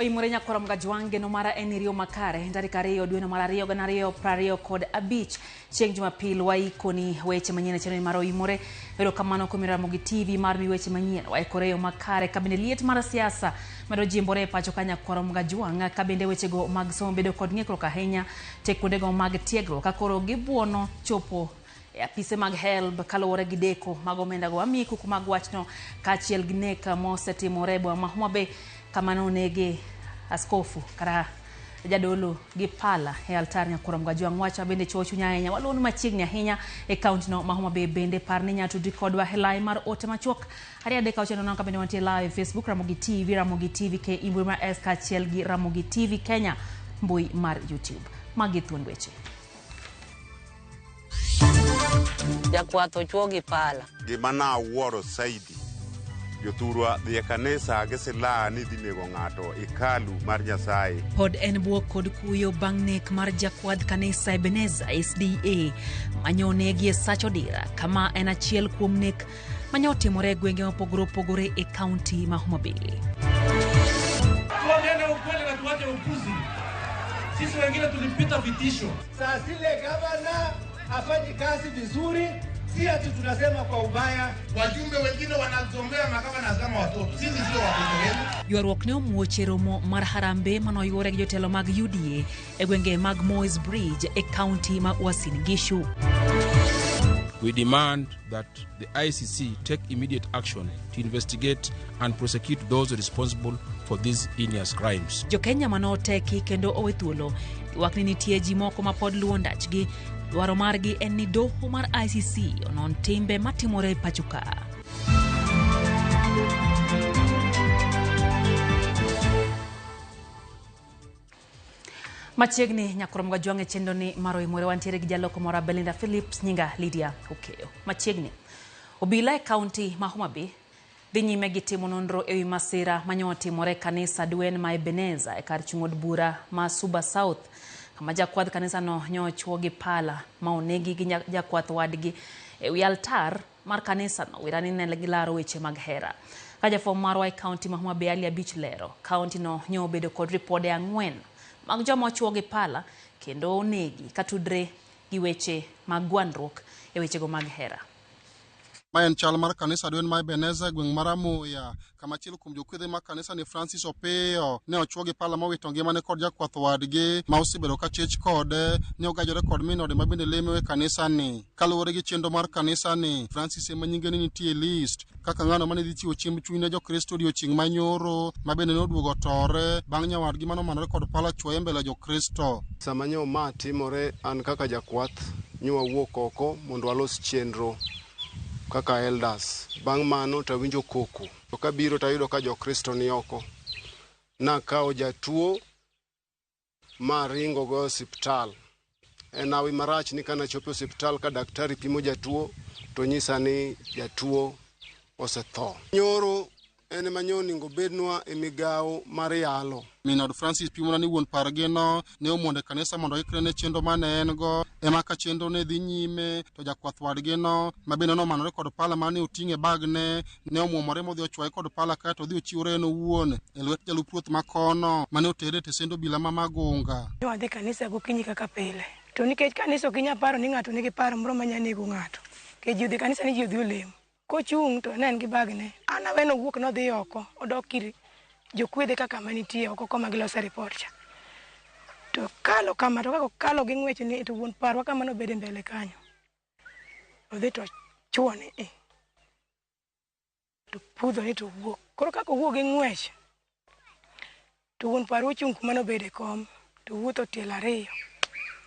imure nyakoro mgajwange no mara enirio makare ndarika ariyo dwe no mara ariyo gana ariyo prariyo kod abich chieng' Jumapil waikoni weche manyien channel maro imure ero kamano komira mogi TV mar mi weche manyien waikore yo makare kabinde liet mar siasa mado jimbore pacho kanya kwaro mgajwanga kabinde weche go mag somo bedo kod ng'ikro kahenya tekunde go mag tiegro kakoro gibuono chopo apise mag helb kaluwore gi deko mag omenda go amiku mag wachno kachiel gi nek mosetimore bo ma Homa Bay kamano nege askofu kara jadolo gi pala e altar nyakoro mgajwang wacha bende chochu nyanya walon machiegni ahinya e county no ma Homa Bay bende parni nyatu dikodwa helai mar ote machuok hari adeka ocheno nanka bende wantie live Facebook Ramogi TV ke imbui mar S kachiel gi Ramogi TV Kenya mbui mar YouTube magi thuon weche Jakwath ochuogi pala gima na wuoro saidi jothurwa dhi e kanisa gisila ni dhi nego ng'ato ikalu mar Nyasaye pod en buok kod kuyo bang' nek mar jakwadh kanisa Ebenezer SDA manyonegi e Sacho Dira kama en achiel kuom nek manyotimore gwenge mopogore opogore e county ma Homa Bay. Tuambiane ukweli na tuache upuzi. Sisi wengine tulipita vitisho. Saa zile gavana afanye kazi vizuri, si ati tunasema kwa ubaya. Wajumbe wengine wanazombea magavana kama watoto. Sisi sio watoto wenu. Yuarruok ne omuoche romo mar Harambe manoyuore gi jotelo mag UDA e gwenge mag Moy's Bridge e county ma Uasin Gishu. We demand that the ICC take immediate action to investigate and prosecute those responsible for these heinous crimes. Jo Kenya manoteki kendo owe thuolo wakni nitie ji moko ma pod luwo ndachgi dwaro margi en ni doho mar ICC onon timbe matimore pachuka. Machiegni nyakoro mgajwange chendo ni maro imore wantiere gi jaloko mora Belinda Phillips nyinga Lydia Okeyo. Machiegni obila e county ma Homa Bay dhi nyime gi timo nonro ewi masira manyotimore kanisa dwen ma Ebenezer e kar chung'od bura ma Suba South kama jakwadh kanisa no nyochuo gi pala ma onegi gi jakwath wadgi ewi altar mar kanisa no wirani ne gilaro weche mag hera. Kajafom marwa e county ma Homa Bay Ali Abich lero county no nyobedo kod ripode 4 mag joma ochuo gi pala kendo onegi katudre gi weche mag gwandruok e weche go mag hera. Mayen chal mar kanisa dwen ma Ebenezer gweng maramuya kama chielo kum jokwedhe mar kanisa ni Francis Opeyo ne ochuo gi pala mowito ngimane kod jakwath wadgi ma osebedo ka chich kode ne ogajore kod minode ma bende lemo e kanisa ni kaluwore gi chenro mar kanisa ni Francis ema nyinge ni nitie list kaka ng'ano mane dhi chiwo chiemb chuny ne jokristo odiochieng' manyoro ma bende noduogo tore bang' nyawadgi mano manore kod pala chuoye mbele jokristo. Sama nyo ma timore an kaka jakwath nyo wuok oko mondo alos chenro kaka elders bang' mano to winjo koko to kabiro tayudo ka jokristo ni oko na kao jatuo ma ringo go hospital enawi marach ni kana chopo hospital ka daktari pimo jatuo to nyisa ni jatuo osetho. Nyoro ene manyoni ngo bednwa e migao mar yalo. Minod Francis pimona ni wuon pargeno ne omonde kanisa mondo ikre ne chendo mane en go ema ka chendo ne dhi nyime to jakwath wadgino ma bende no manore kod pala mane oting'e bagne ne omuomore modhi ochwaye kod pala ka to dhi ochiwore no wuon e lwet jalup ruoth makono mane otere te sendo bila ma Magunga. Wadhi kanisa gokinyi kaka pile to nikech kanisa ok inyal paro ni ng'ato nigi paro moro manyalo nego ng'ato ke ji odhi kanisa ni ji odhi olemo kochung' to ne en gi bagne an aweno wuok nodhi oko odok kiri jokwedhe kaka manitie oko koma giloso report cha to kalo kama to kako kalo gi ng'wech ni to wuon parwa kama no bede mbele kanyo odhi to chuone to pudho ni to wuok koro kako wuok gi ng'wech to wuon parwa chung' kuma no bede kom to wuotho tielo ariyo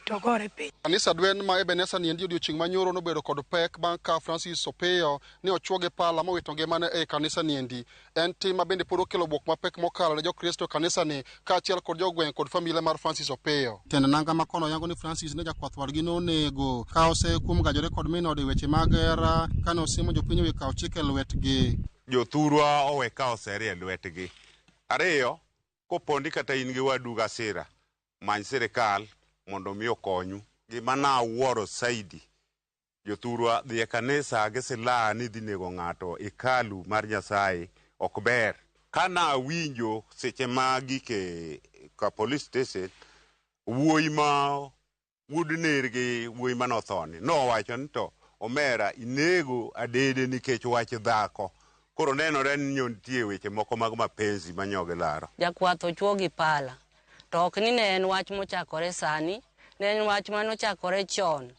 to gore pe. Kanisa dwen ma Ebenezer ni odiochieng' manyoro nobedo kod pek bang' ka Francis Opeyo ne ochuo gi pala mowito ngimane e kanisa niendi. En tim ma bende pod okelo buok mapek mokalo ne jokristo kanisa ni kaachiel kod jogweng' kod familia mar Francis Opeyo. Tend nanga makono yango ni Francis ne jakwath wadgi nonego ka osekuom gajore kod minode weche mag hera kane osimo jopiny wi kawo chike lwetgi. Jothurwa owe kawo serie lwetgi. Ariyo kopondi kata in gi wadu gasira many sirikal mondo mi okonyu. Gima na wuoro saidi jothurwa dhi e kanisa gisila ni dhi nego ng'ato ikalu mar Nyasaye ok ber kana winjo seche magi ke ka police station wuoyi ma wuod nergi wuoyi manothoni nowacho ni to omera inego adede nikech wach dhako. Koro nenore ni nitie weche moko mag mapenzi manyoge laro. Jakwath ochuo gi pala. To ok ni ne en wach mochakore sani, ne en wach manochakore chon.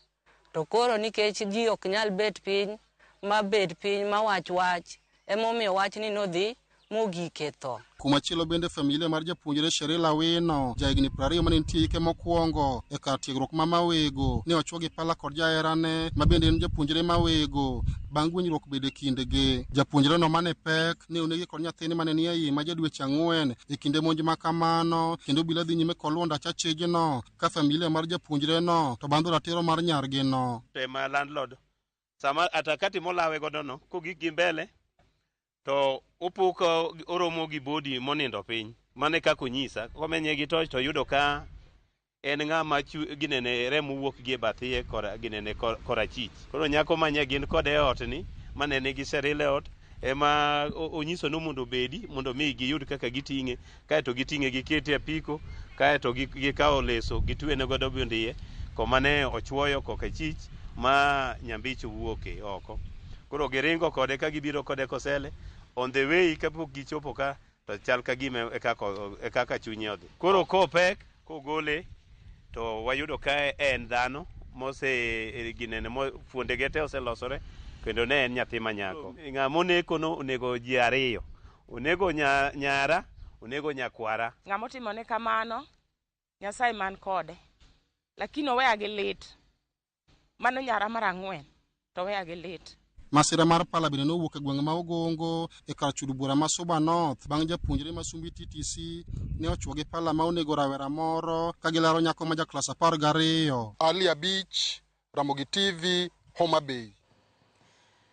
To koro nikech ji ok nyal bet piny ma wach emomiyo wach ni nodhi mogike tho. Kumachielo bende familia mar japuonjre Sherila Awino jahigni 20 mane nitie ike mokwongo e kar tiegruok ma Mawego ne ochuo gi pala kod jaherane ma bende en japuonjre Mawego bang' winjruok bede kindegi. Japuonjre no mane pek ne onegi kod nyathine mane ni ei ma jadweche 4 e kinde monj ma kamano kendo bila dhi nyime kod luonda chachejno ka familia mar japuonjre no to bandho ratiro mar nyargi no. Tema landlord sama atakati molawe godono kogik gi mbele to upuko oromo gi bodi monindo piny mane kako nyisa komenye gi to yudo ka en ng'ama ginene remo wuok gi bathie kora ginene kora chich. Koro nyako manye gin kode ot ni manene gi Sherila ot ema onyiso no mondo bedi mondo mi giyud kaka giting'e kae to giting'e gikete apiko kae to gikawo leso gitwene godo bindie komane ochuoyo koka chich ma nyambicho wuoke oko. Koro giringo kode ka gibiro kode Kosele on the way kapok gichopo ka to chal ka gime e kaka chunye odhi. Koro kopek kogole to wayudo ka en dhano mose ginene fuonde gete oselosore kendo ne en nyathi manyako. Ng'ama oneko no onego ji 2, onego nyara onego nyakwara. Ng'ama otimone kamano Nyasaye man kode lakini oweya gi lit. Mano nyara mar 4 to weya gi lit. Masira mar pala bende nowuok e gweng' ma Ogongo e kar chudo bura ma Suba North bang' japuonjre ma Sumbi TTC ne ochuo gi pala ma onego rawera moro ka gilaro nyako ma jaklas 12. Ali Abich, Ramogi TV, Homa Bay.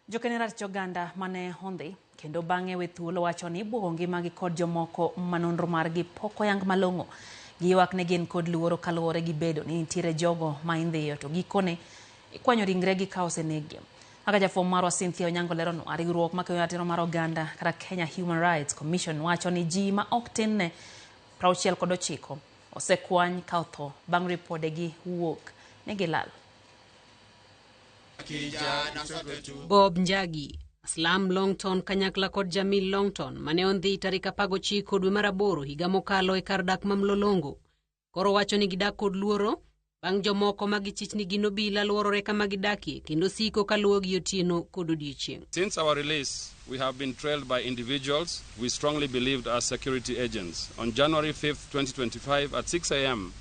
Jokenera Choganda mane Hondi kendo bang'e we thuolo wacho ni buo ngimagi kod jomoko manonro margi pok oyang malong'o. Giywak ne gin kod luoro kaluwore gi bedo ni nitiere jogo ma indhiyo to gikone ikwanyo ringregi ka osenegi. Aka jafwambo marwa Cynthia Onyango lerono riwruok makeyo ratiro mar oganda kata Kenya Human Rights Commission wacho ni ji ma ok tin ne 69 osekwany ka otho bang' ripodegi wuok ne gilal. Bob Njagi, Aslam Longton kanyakla kod Jamil Longton mane ondhi tarik 19 dwe mar 8 higa mokalo e kar dak mamlolongo. Koro wacho ni gidak kod luoro bang' jomoko magichichni gino bila luorore kama gidakie kendo siko kaluwo gi otieno kod odiechieng'. Since our release, we have been trailed by individuals we strongly believed as security agents. On January 5th, 2025 at 6 a.m.,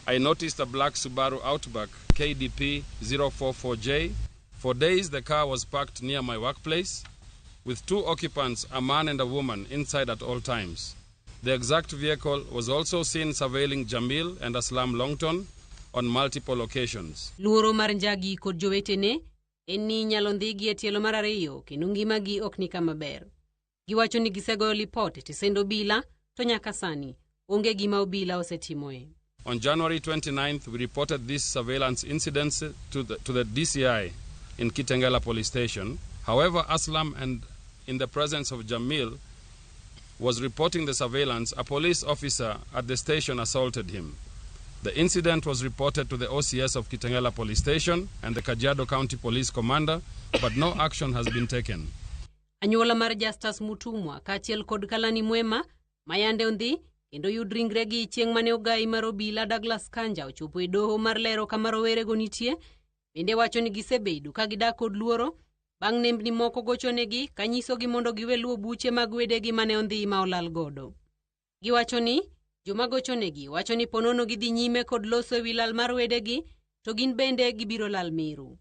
I noticed a black Subaru Outback KDP 044J. For days, the car was parked near my workplace with 2 occupants, a man and a woman, inside at all times. The exact vehicle was also seen surveilling Jamil and Aslam Longton on multiple occasions. Luoro mar Njagi kod jowetene en ni nyalo ndhigi e tielo mar 2 kendo ngimagi ok ni kama ber. Giwacho ni gisegoyo lipot tisendo bila to nyaka sani onge gima obila osetimoe. On January 29th, we reported these surveillance incidents to the DCI in Kitengela police station. However, Aslam, and in the presence of Jamil, was reporting the surveillance, a police officer at the station assaulted him. The incident was reported to the OCS of Kitengela police station and the Kajiado County Police Commander, but no action has been taken. Anyuola mar Justus Mutumwa kaachiel kod Kalani Mwema mayande ondhi kendo yud ringregi chieng' mane ogai mar obila Douglas Kanja ochopo e doho mar lero kama rowerego nitie. Bende wacho ni gisebedo ka gidak kod luoro bang' nembni moko gochonegi kanyisogi mondo giwe luwo buche mag wedegi mane ondhi ma olal godo. Giwacho ni joma gochonegi wacho ni ponono gidhi nyime kod loso ewi lal mar wedegi to gin bende gibiro lal miru.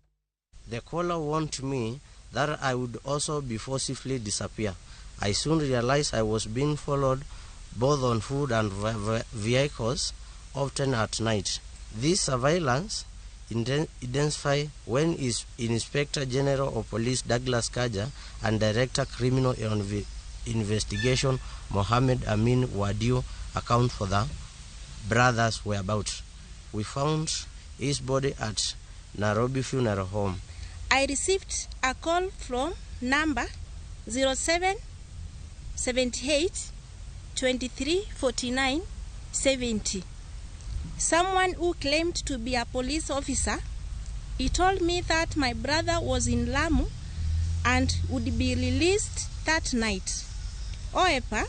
The caller warned me that I would also be forcibly disappear. I soon realized I was being followed both on foot and vehicles, often at night. This surveillance intensified when Inspector General of Police Douglas Kaja and Director Criminal Investigation Mohammed Amin Wadiu account for the brothers' whereabouts. We found his body at Nairobi Funeral Home. I received a call from number 78 23 49 70. Someone who claimed to be a police officer, he told me that my brother was in Lamu and would be released that night. However,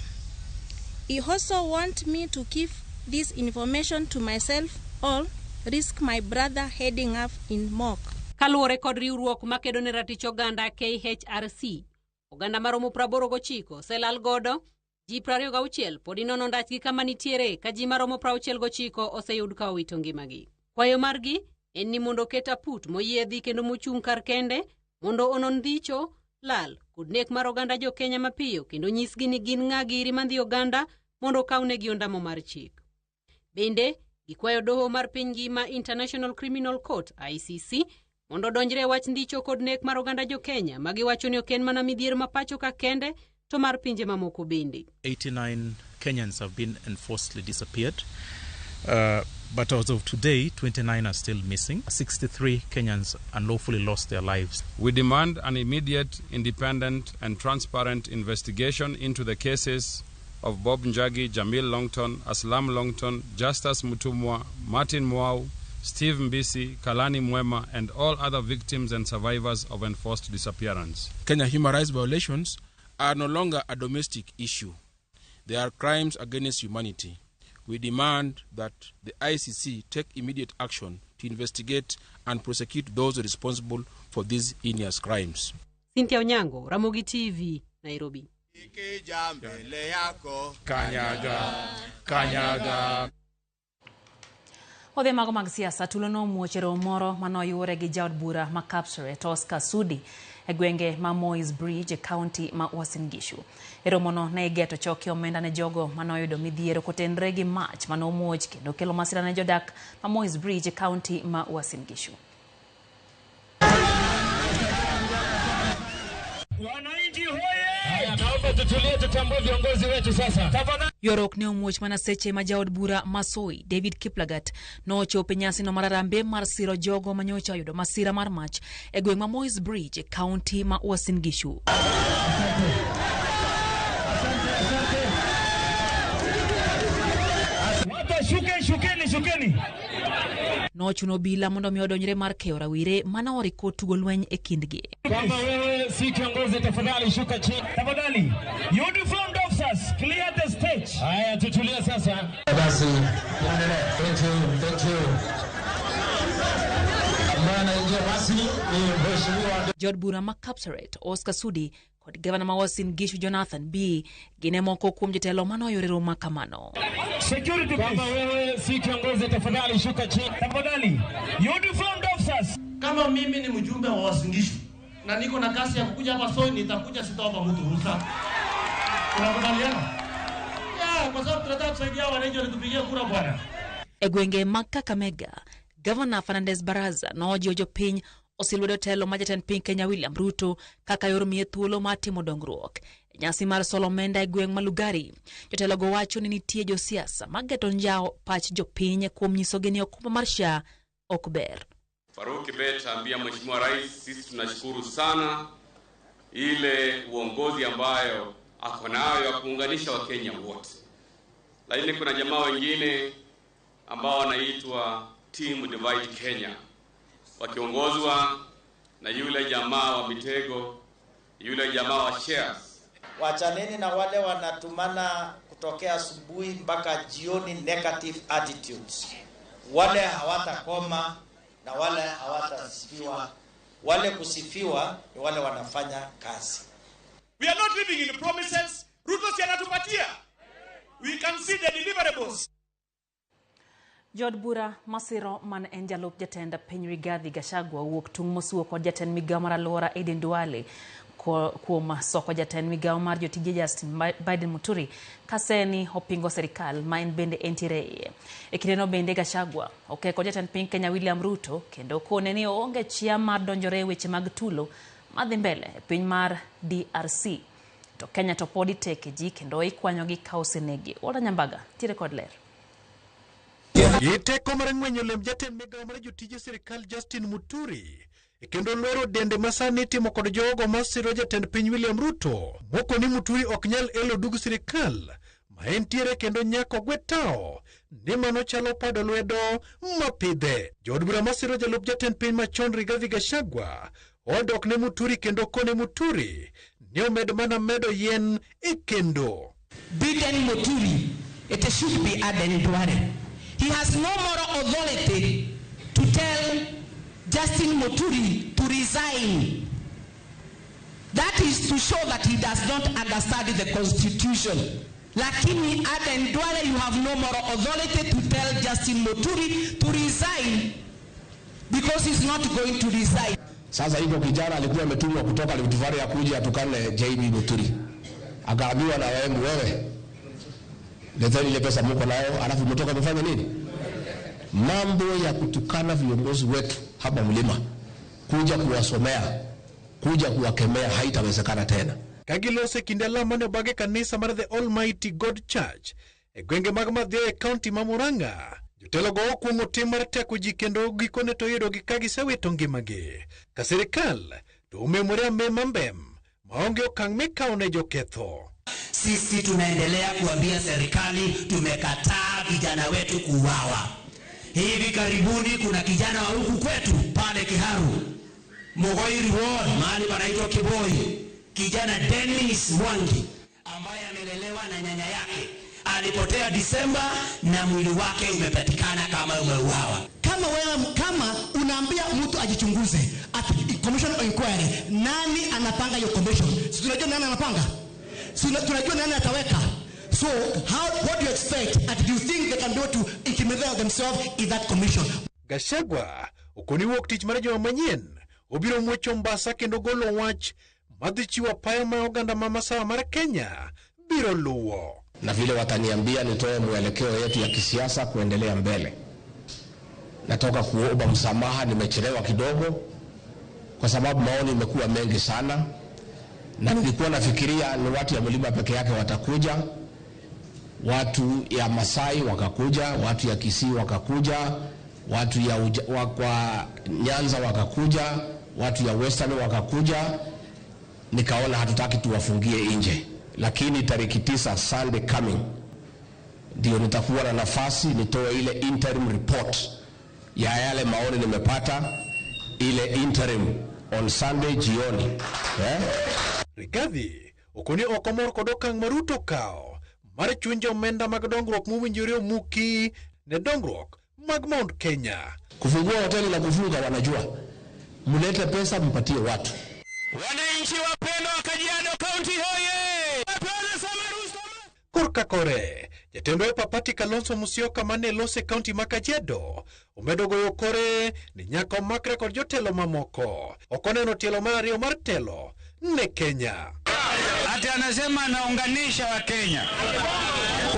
he also want me to keep this information to myself or risk my brother heading up in mock. Kaluwore kod riwruok makedo ne ratich oganda KHRC, oganda maromo 89 selal godo, ji 26 pod inono ndachgi kama nitiere ka ji maromo 69 oseyud ka owito ngimagi. Kwayo margi en ni mondo keta put moyiedhi kendo mochung' kar kende mondo onon ndicho, lal kod nek mar oganda jo Kenya mapiyo kendo nyisgi ni gin ng'a giri mandhi oganda mondo kawnegi ondamo mar chik. Bende gikwayo doho mar piny ngima International Criminal Court ICC mondo donjre wach ndicho kod nek mar oganda jo Kenya magiwacho ni ok en mana midhiero ma pacho ka kende to mar pinje mamoko bende. 89 Kenyans have been enforcedly disappeared, but as of today 29 are still missing. 63 Kenyans unlawfully lost their lives. We demand an immediate, independent and transparent investigation into the cases of Bob Njagi, Jamil Longton, Aslam Longton, Justus Mutumwa, Martin Mwau, Steve Mbisi, Kalani Mwema, and all other victims and survivors of enforced disappearance. Kenya human rights violations are no longer a domestic issue. They are crimes against humanity. We demand that the ICC take immediate action to investigate and prosecute those responsible for these heinous crimes. Cynthia Onyango, Ramogi TV, Nairobi. Kanyaga. Odhe mago mag siasa tulono muochero moro manoyure gi jaod bura ma Kapseret Oscar Sudi e gwenge ma Moi's Bridge e county ma Uasin Gishu. Eromono ne igeto choki omenda ne jogo manoyudo midhiero kotenre gi mach manomuoch kendo kelo masira ne jodak ma Moi's Bridge e county ma Uasin Gishu. Wananchi hoye! Naomba tutulie tutambue viongozi wetu sasa. Tafadhali. Yorok ne omuoch mana seche ma jaod bura Masoi David Kiplagat nochopo nyasi no mararambe mar siro jogo manyocha yudo masira mar mach e gweng' ma Moi's Bridge e county ma Uasin Gishu. Watu shukeni. Nochuno bila mondo mi odonjre mar keyo rawire mana oriko tugo lweny e kindgi. Kama wewe si kiongozi tafadhali shuka chini. Tafadhali. Uniformed officers clear the stage. Haya tutulie sasa. Basi endelee. Thank you. Amana ingia basi ni mheshimiwa Jaod bura ma Kapseret Oscar Sudi kod gavana ma Uasin Gishu Jonathan B gine moko kuom jotelo manoyorero makamano. Security kama wewe si kiongozi tafadhali shuka chini. Tafadhali. Uniformed officers. Kama mimi ni mjumbe wa Uasin Gishu na niko na kasi ya kukuja hapa Soi, nitakuja, sitawapa mtu ruhusa. Tunakubaliana? Kwa sababu tunataka kusaidia wananchi walitupigia kura bwana. E gwenge ma Kakamega, Governor Fernandez Baraza nojiwo piny osilwedo telo ma jatend piny Kenya William Ruto kaka yor miye thuolo mar timo dongruok. Nyasi mar Solomenda e gweng' ma Lugari, jotelo go wacho ni nitie josiasa mageto njao pach jopiny kuom nyisogi ni okumba mar SHA ok ber. Faruk Kibet ambia Mheshimiwa Rais, sisi tunashukuru sana ile uongozi ambayo ako nayo ya kuunganisha Wakenya wote. Lakini kuna jamaa wengine ambao wanaitwa Team Divide Kenya, wakiongozwa na yule jamaa wa Mitego, yule jamaa wa Shares. Wachaneni na wale wanatumana kutokea asubuhi mpaka jioni negative attitudes. Wale hawatakoma na wale hawatasifiwa. Wale kusifiwa ni wale wanafanya kazi. We are not living in promises. Ruto si anatupatia. We can see the deliverables. Jaod bura masiro man en jalup jatend piny Rigathi Gachagua wuok tung' mosuo kod jatend migawo mar alwora Aden Duale kuom soko jatend migawo mar jotije Justin Biden Muturi kaseni opingo serikal ma en bende entiere e kindeno. Bende Gachagua okeko jatend piny Kenya William Ruto kendo kone ni onge chia mar donjore weche mag tulo madhi mbele e piny mar DRC to Kenya to podi teke ji kendo ikwanyogi ka osenegi. Ora Nyambaga tire kod ler. Iteko mar ng'wenyo lem jatend migawo mar jotije sirikal Justin Muturi kendo lwero dende masani timo kod jogo masiro jatend piny William Ruto. Moko ni Muturi ok nyal elo dug sirikal ma entiere kendo nyako gwetao ni mano chalo pado lwedo mapidhe. Jood bura masiro jalup jatend piny machon Rigathi Gachagua odok ne Muturi kendo kone Muturi ni omed mana medo yien kendo. Biden Muturi, it should be Aden Duale. He has no moral authority to tell Justin Muturi to resign. That is to show that he does not understand the constitution. Lakini Aden Duale, you have no moral authority to tell Justin Muturi to resign because he's not going to resign. Sasa hivyo kijana alikuwa ametumwa kutoka Rift Valley akuje atukane JB Muturi. Akaambiwa na wewe leteni ile pesa mko nayo, alafu mtoka mfanye nini? Mambo ya kutukana viongozi wetu hapa mlima, kuja kuwasomea, kuja kuwakemea haitawezekana tena. Kagilose kindala mane bage kanisa mar The Almighty God Church gwenge mag Mathioya County ma Murang'a. Jotelo go okuongo tim mar teko ji kendo gikone to yudo gi kagisewito ngimagi. Ka sirikal to umemore mbem maonge okang' mikao ne joketho. Sisi tunaendelea kuambia serikali tumekataa vijana wetu kuuawa. Hivi karibuni kuna kijana wa huku kwetu pale Kiharu, Mogoiri Ward, mahali panaitwa Kiboi, kijana Dennis Mwangi ambaye amelelewa na nyanya yake alipotea Disemba na mwili wake umepatikana kama umeuawa. Kama unaambia mtu ajichunguze at commission of inquiry, nani anapanga hiyo commission? Si tunajua nani anapanga? Tunajua nani ataweka. So what do you expect? And do you think they can do to intimidate themselves in that commission? Gachagua ukoni wuok tich mar joma manyien obiro mwecho Mombasa kendo golo wach madhi chiwo paya ma oganda ma masawa mar Kenya biro luwo. Na vile wataniambia nitoe mwelekeo yetu ya kisiasa kuendelea mbele. Natoka kuomba msamaha, nimechelewa kidogo kwa sababu maoni imekuwa mengi sana, na nilikuwa nafikiria ni watu ya mlima peke yake watakuja, watu ya Masai wakakuja, watu ya Kisii wakakuja, watu ya kwa Nyanza wakakuja, watu ya Western wakakuja. Nikaona hatutaki tuwafungie nje, lakini tariki 9 Sunday coming ndio nitakuwa na nafasi nitoe ile interim report ya yale maoni nimepata, ile interim on Sunday jioni. Rigathi okoni okomor kod okang' Maruto kao mar chunjo omenda mag dongruok mowinjore omuki ne dongruok mag Mount Kenya. Kufungua hoteli na kufunga wanajua, mlete pesa mpatie watu. Wananchi wapendwa wa Kajiado County hoye! Korka kore jatendo e papati Kalonzo Musyoka mane lose county ma Kajiado omedo goyo kore ni nyaka makre kod jotelo mamoko. Okoneno tielo mar ariyo mar telo ne Kenya. Ati anasema anaunganisha wa Kenya.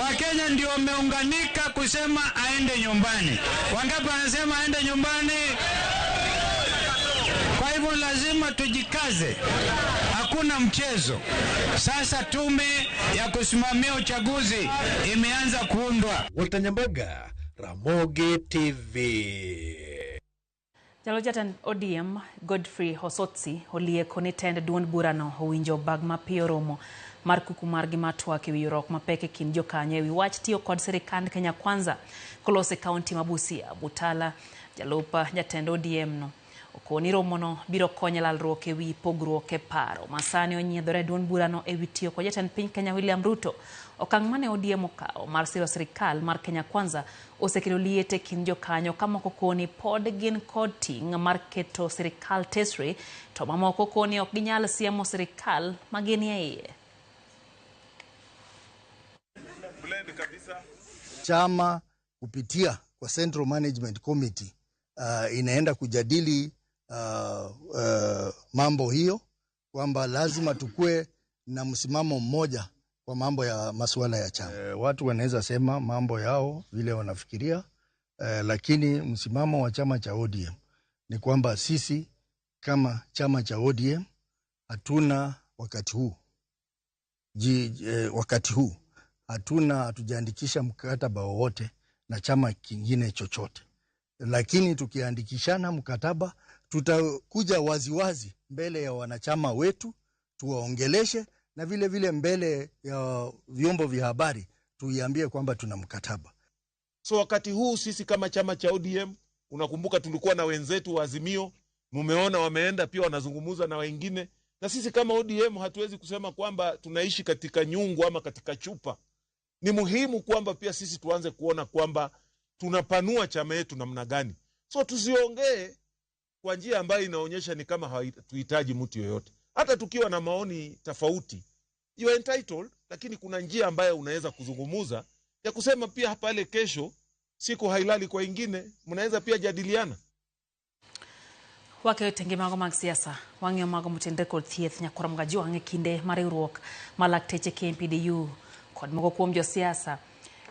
Wa Kenya ndio wameunganika kusema aende nyumbani. Wangapi anasema aende nyumbani? Kwa hivyo lazima tujikaze. Hakuna mchezo. Sasa tume ya kusimamia uchaguzi imeanza kuundwa. Walter Nyambaga, Ramogi TV. Jalojatan ODM Godfrey Hosotsi olie koni tend duond burano owinjo bag mapiyo romo mar kuku margi matwak ewi yorok mapek e kind jokanyo ewi wach tiyo kod sirikand Kenya Kwanza kolose kaunti ma Busia. Butala jalupa jatend ODM no okoni romono biro konyo lalruok ewi pogruok e paro masani onyiedhore duond burano ewi tiyo kod jatend piny Kenya William Ruto. Okang' mane ODM okao mar siro sirikal mar Kenya Kwanza osekelo liete kind jokanyo ka moko koni pod gin kod ting' mar keto sirikal tesre to mamoko koni ok ginyal siemo sirikal magini e iye. Chama kupitia kwa Central Management Committee inaenda kujadili mambo hiyo kwamba lazima tukue na msimamo mmoja kwa mambo ya masuala ya chama. Watu wanaweza sema mambo yao vile wanafikiria, lakini msimamo wa chama cha ODM ni kwamba sisi kama chama cha ODM hatuna wakati huu hatujaandikisha mkataba wowote na chama kingine chochote. Lakini tukiandikishana mkataba tutakuja waziwazi mbele ya wanachama wetu, tuwaongeleshe, na vile vile mbele ya vyombo vya habari tuiambie kwamba tuna mkataba. So wakati huu sisi kama chama cha ODM, unakumbuka tulikuwa na wenzetu wa Azimio, mumeona wameenda pia wanazungumuza na wengine, na sisi kama ODM hatuwezi kusema kwamba tunaishi katika nyungu ama katika chupa. Ni muhimu kwamba pia sisi tuanze kuona kwamba tunapanua chama yetu namna gani. So tusiongee kwa njia ambayo inaonyesha ni kama hatuhitaji mtu yoyote. Hata tukiwa na maoni tofauti, you are entitled, lakini kuna njia ambayo unaweza kuzungumuza ya kusema pia pale kesho siku hailali kwa ingine, mnaweza pia jadiliana. Wake tenge mago mag siasa wang'e mago mutende kod thieth nyakora mga wang'e kinde mariwruok malakteche KMPDU kod mogo kuom jo siasa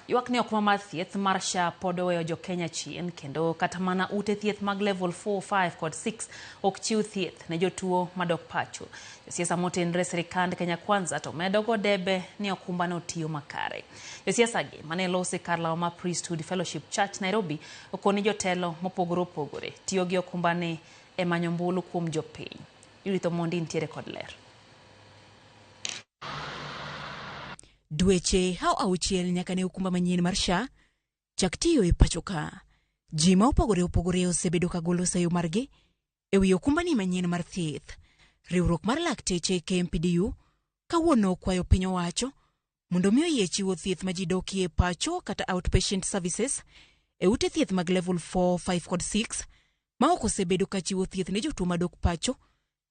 ywak ne okma mar thieth mar SHA pod oweyo jo Kenya chien, kendo kata mana ute thieth mag level 4, 5 kod 6 ok chiw thieth ne jotuo madok pacho. Josiasa motenre sirikand Kenya Kwanza to medo go debe ni okumba no tiyo makare. Josiasa gi mane lose kar law ma Priesthood Fellowship Church Nairobi okoni jotelo mopogore opogore tiyo gi okumba ne e manyo mbulu kuom jopiny. Yurito Mondi ntiere kod ler. Dweche hao auchiel nyaka ne okumba manyien mar SHA chak tiyo e pacho ka. Ji ma opogore osebedo ka golo sayo margi e wi okumba ni manyien mar thieth. Riwruok mar lakteche KMPDU kawuono kwayo piny owacho mondo miyo yie chiwo thieth ma ji dokie pacho kata outpatient services e ute thieth mag level 4, 5 kod 6 ma ok osebedo ka chiwo thieth ne jotuo madok pacho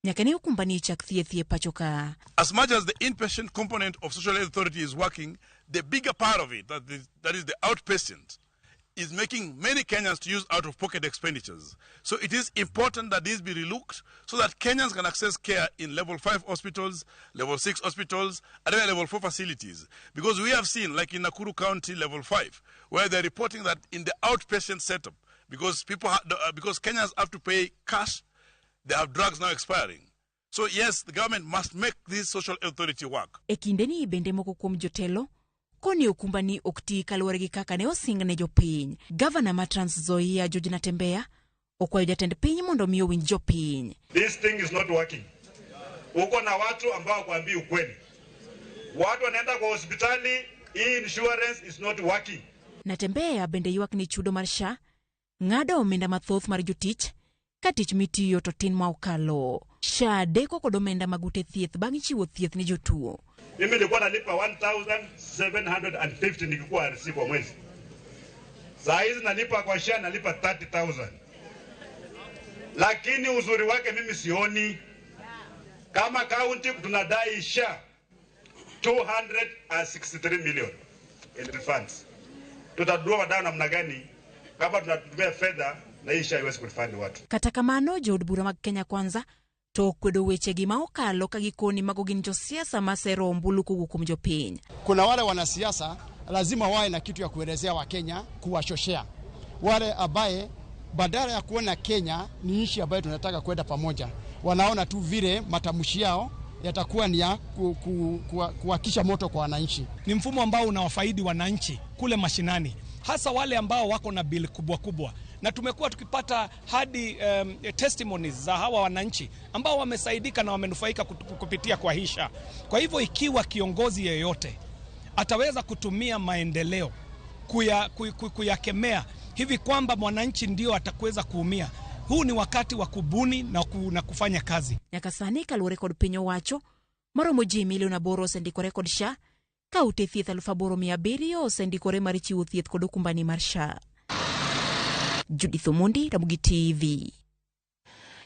nyaka ne okumba ni chak thieth e pacho ka. As much as the inpatient component of social health authority is working, the bigger part of it, that is the outpatient, is making many Kenyans to use out-of-pocket expenditures. So it is important that these be relooked so that Kenyans can access care in level 5 hospitals, level 6 hospitals, and even level 4 facilities. Because we have seen, like in Nakuru County, level 5, where they're reporting that in the outpatient setup, because Kenyans have to pay cash, they have drugs now expiring. So yes, the government must make this social authority work. Ekindeni bende moko kuom jotelo koni okumba ni okti kaluwore gi kaka ne osing ne jopiny. Governor ma Trans Nzoia George Natembeya okwayo jatend piny mondo miyo winj jopiny. This thing is not working. Uko na watu ambao kuambii ukweli. Watu wanaenda kwa hospitali, hii insurance is not working. Natembeya bende ywak ni chudo mar SHA ng'ado omenda mathoth mar jotich ka tich mitiyo to tin ma okalo. SHA deko kod omenda magute thieth bang' chiwo thieth ni jotuo. Mimi nilikuwa nalipa 1,750 nikikuwa RC kwa mwezi. Saa hizi nalipa kwa SHA nalipa 30,000. Lakini uzuri wake mimi sioni. Kama county tunadai SHA 263 million in refunds. Tutadua wadau namna gani kama tunatumia fedha na hii SHA iwezi kufund watu. Kata kamano jood bura mag Kenya Kwanza to kwedo weche gi ma okalo ka gikoni mago gin josiasa masero mbulu kuom jopiny. Kuna wale wanasiasa lazima wawe na kitu ya kuelezea wa Kenya, kuwashoshea wale abaye badala ya kuona Kenya ni nchi ambayo tunataka kwenda pamoja, wanaona tu vile matamshi yao yatakuwa ni ya kuwakisha moto kwa wananchi. Ni mfumo ambao unawafaidi wananchi kule mashinani, hasa wale ambao wako na bili kubwa kubwa, na tumekuwa tukipata hadi testimonies za hawa wananchi ambao wamesaidika na wamenufaika kupitia kwa hisha. Kwa hivyo ikiwa kiongozi yeyote ataweza kutumia maendeleo kuyakemea hivi kwamba mwananchi ndio atakuweza kuumia, huu ni wakati wa kubuni na kufanya kazi. Nyakasani kaluwore kod piny owacho maromo ji milion 8 osendikore kod SHA ka ute thieth 8,700 osendikore mar chiwo thieth kod okumbani mar SHA. Judith Omondi, Ramogi TV.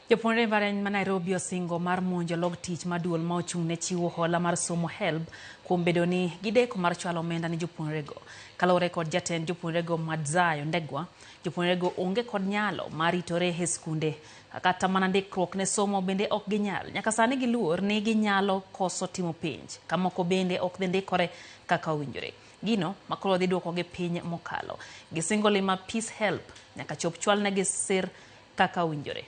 Jopuonjre mbalariany ma Nairobi osingo mar monjo log tich maduol ma ochung' ne chiwo hola mar somo HELB kuom bedo ni gideko mar chwalo omenda ne jopuonjrego. Kaluwore kod jatend jopuonjrego Madzayo Ndegwa, jopuonjrego onge kod nyalo mar ritore e skunde kata mana ndikruok ne somo bende ok ginyal. Nyaka sani giluor ni ginyalo koso timo penj, kamoko bende ok dhi ndikore kaka owinjore. Gino makoro dhi duoko gi piny mokalo. Gisingo lima Peace Help nyaka chop chwal ne gisir kaka owinjore.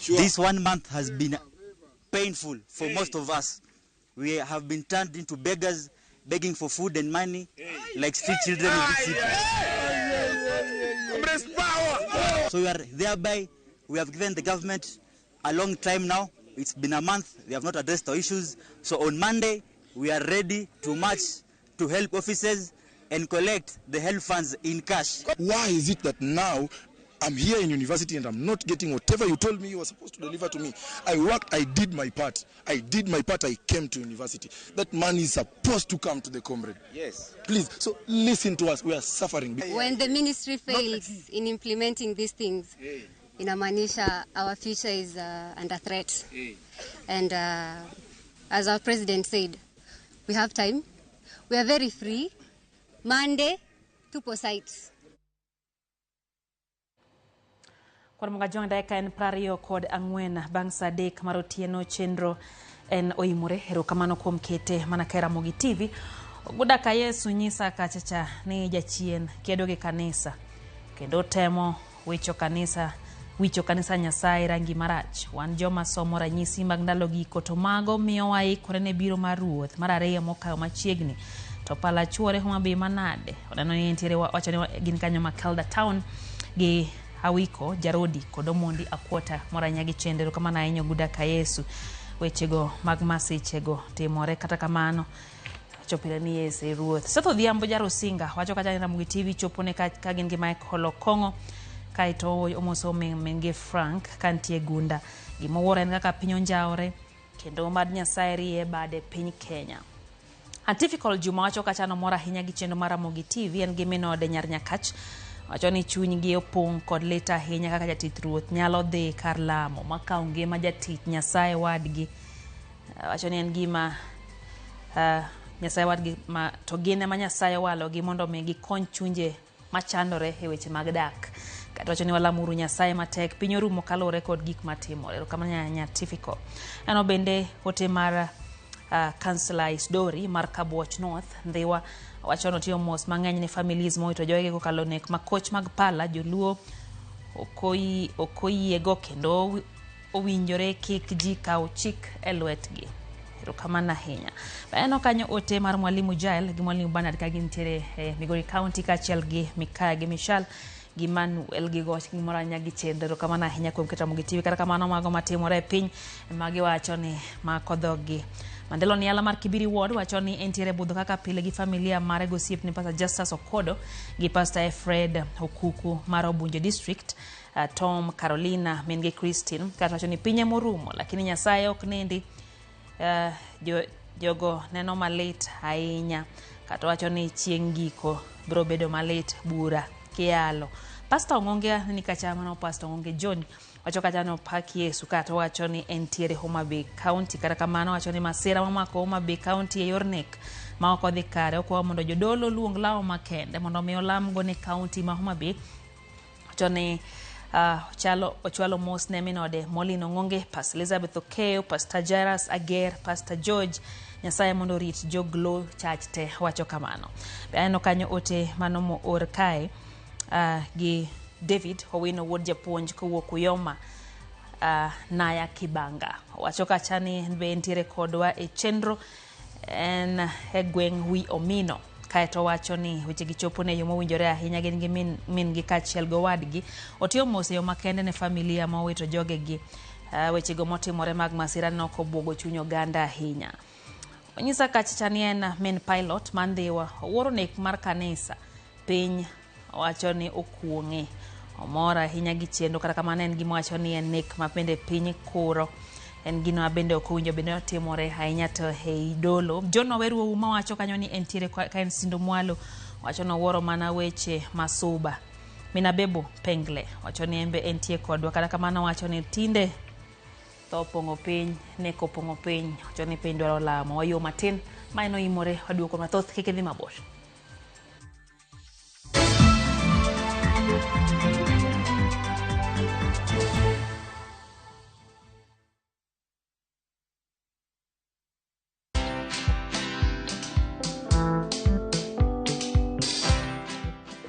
Sure. This 1 month has been painful for most of us. We have been turned into beggars, begging for food and money, like street children in the city. So we are thereby We have given the government a long time now. It's been a month. They have not addressed our issues. So on Monday, we are ready to march to help offices and collect the help funds in cash. Why is it that now I'm here in university and I'm not getting whatever you told me you were supposed to deliver to me? I worked, I did my part. I came to university. That money is supposed to come to the comrade. Yes. Please, so listen to us. We are suffering. When the ministry fails in implementing these things, inamaanisha our future is under threat. And as our president said, we have time. We are very free. Monday, tupo site. Kwa mga jong daika en prario kod angwen bang sadek marotieno chendro en oimure hero kamano kuom kete mana kera mogi TV gudaka Yesu nyisa kachacha ni jachien kedo gi kanisa kendo temo wicho kanisa Nyasaye rangi marach. Wan joma somo ranyisi mag ndalo giko to mago miyo waikore ne biro mar ruoth mar ariyo mokayo machiegni to pala chuore Homa Bay manade oneno ni entiere wacho ni gin kanyo ma Kelda Town gi Awiko Jarodi kod Omondi Akwota moranyagi chendero kama na inyo gudaka Yesu wechego mag masichego timore kata kamano chopile ni Yesu ruoth. Seto dhiambo jaro singa wacho kacha ni Mugi TV chopone ka gin gi Michael Okongo kaito omoso menge Frank kantie gunda gimowore en kaka piny onjaore kendo mad Nyasaye rie bade piny Kenya. Antifikol Juma wacho kacha no mora hinya gi chendo mara Mugi TV en gimino de nyar Nyakach wacho ni chuny gi opong kod leta hinya kaka jatith ruoth nyalo dhi kar lamo makawo ngima jatith Nyasaye wadgi. Wacho ni en gima Nyasaye wadgi ma to gine ma Nyasaye walo gi mondo mi gikony chunje machandore e weche mag dak. Kata wacho ni walamuru Nyasaye matek piny orumo kalore kod gik matimore. Kama Antifikol ano bende ote mar Councilor Isdori mar Kabwoch North Ndhiwa wacho no tiyo mos mang'eny ne families mo to joge ko kalonek makoch mag pala joluo okoyiego kendo owinjore kik ji kaw chik e lwetgi. Erokamano ahinya. Eno kanyo ote mar Mwalimu Jael gi Mwalimu Bernard ka gintiere Migori County kachiel gi Mikaya gi Michelle gi Manuel gi Goch gi moranya gi chendo. Erokamano ahinya kuom keto Mugi TV kata kamano mago matimore e piny magi wacho ni makodhogi. Mandelo ni ala mar Kibiri Ward wacho ni entiere budho kaka pile gi familia mare gosiep ni Pastor Justus Okodo gi Pastor Fred Okuku mar Obunje District, Tom Carolina Menge Christine kata wacho ni pinye morumo lakini Nyasaye ok nindi. Jogo neno malit ahinya kata wacho ni chieng' giko biro bedo malit bura kialo. Pastor Ongonge ni kachama no Pastor Ongonge John wacho kacha no paki Yesu kata wacho ni entiere Homa Bay County kata kamano wacho ni masira mamako Homa Bay County e yornek ma ok odhi kare okwa mondo jodolo luong lawo makende mondo mi olam go ne county ma Homa Bay. Wacho ni ochwalo mos ne minode Molino Ngonge, Pastor Elizabeth Okeo, Pastor Jairus Ager, Pastor George Nyasaye mondo rit joglo church te wacho kamano. Eno kanyo ote mano mo or kae gi David Owino wuod japuonj kowuok Uyoma Naya Kibanga wacho kacha ni be entiere kodwa e chenro en e gweng' wi Omino kaeto wacho ni weche gichopo ne yo mowinjore ahinya gin gi min gi kachiel go wadgi otiyo mos yo makende ne familia ma owito jogegi weche go motimore mag masira no kobuogo chuny oganda ahinya. Onyisa kacha ni en main pilot Mandhiwa owuoro nek mar kanisa piny wacho ni okuong'e omora ahinya gi chendo kata kamano en gima wacho ni en nek mapende piny kuro en gino mabende okowinjo bende otimore ahinya to hei dolo. John Waweru Ouma wacho kanyo ni entiere ka en Sindo Mwalo wacho no wuoro mana weche masuba. Minabebo Pengle wacho ni embe entie kodwa kata kamano wacho ni tinde to pongo piny nek opongo piny wacho ni piny dwaro lamo wayo matin maino imore waduoko mathoth kik dhi mabor.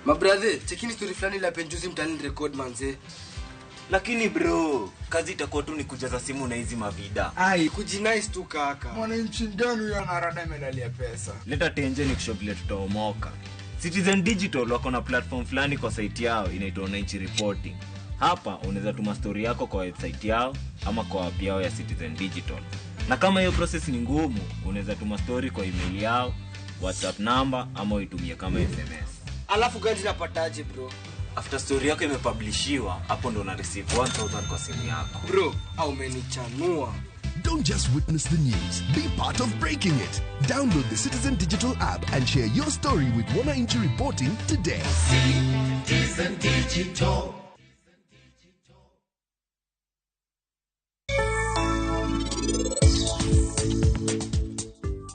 Mabrother, chekini story fulani la penjuzi mtani record manze. Lakini bro, kazi itakuwa tu ni kujaza simu na hizi mavida. Ai, kujinice tu kaka. Mwananchi gani ya narada medali ya pesa? Leta tenje ni kushow tutaomoka. Citizen Digital wako na platform fulani kwa site yao inaitwa Wananchi Reporting. Hapa unaweza tuma story yako kwa website yao ama kwa app yao ya Citizen Digital. Na kama hiyo process ni ngumu, unaweza tuma story kwa email yao, WhatsApp number ama uitumie kama SMS. Alafu gani unapataje bro? After story yako imepublishiwa, hapo ndo una receive 1000 kwa simu yako. Bro, au umenichanua. Don't just witness the news, be part of breaking it. Download the Citizen Digital app and share your story with Wananchi Reporting today. Citizen Digital.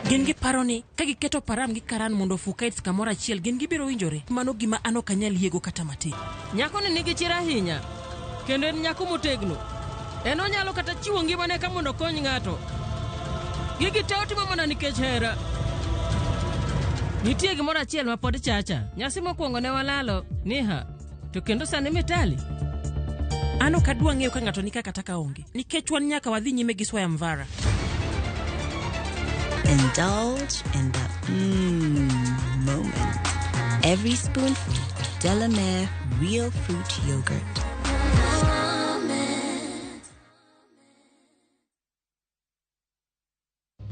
Gengi paroni kagi keto param gi karan mondo fukaits kamora chiel gengi biro winjore mano gima ano kanyal yego kata mati. Nyako ni nigi chira hinya kendo en nyako motegno. En onyalo kata chiwo ngimane ka mondo kony ng'ato. Gigi te otimo mana nikech hera. Nitie gimoro achiel ma pod chacha. Nyasi mokwongo ne walalo niha. To kendo sani metali. Ano kadwa ng'eyo ka ng'ato nika kata ka onge. Nikech wan nyaka wadhi nyime gi Swaya Mvara. Indulge in the moment. Every spoonful, Delamere real fruit yogurt.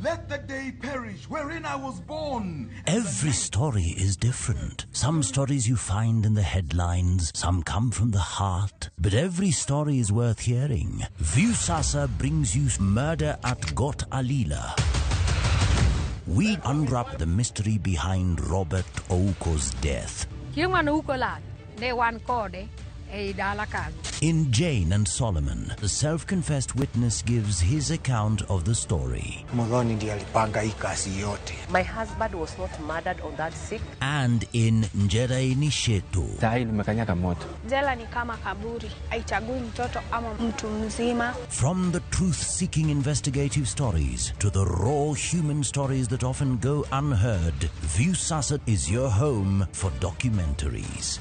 Let the day perish wherein I was born. Every story is different. Some stories you find in the headlines, some come from the heart, but every story is worth hearing. Viusasa brings you Murder at Got Alila. We unwrap the mystery behind Robert Ouko's death. In Jane and Solomon, the self-confessed witness gives his account of the story. My husband was not murdered on that sick. And in Njera Nishetu, Jela ni kama kaburi, haichagui mtoto ama mtu mzima. From the truth-seeking investigative stories to the raw human stories that often go unheard, Viusasa is your home for documentaries.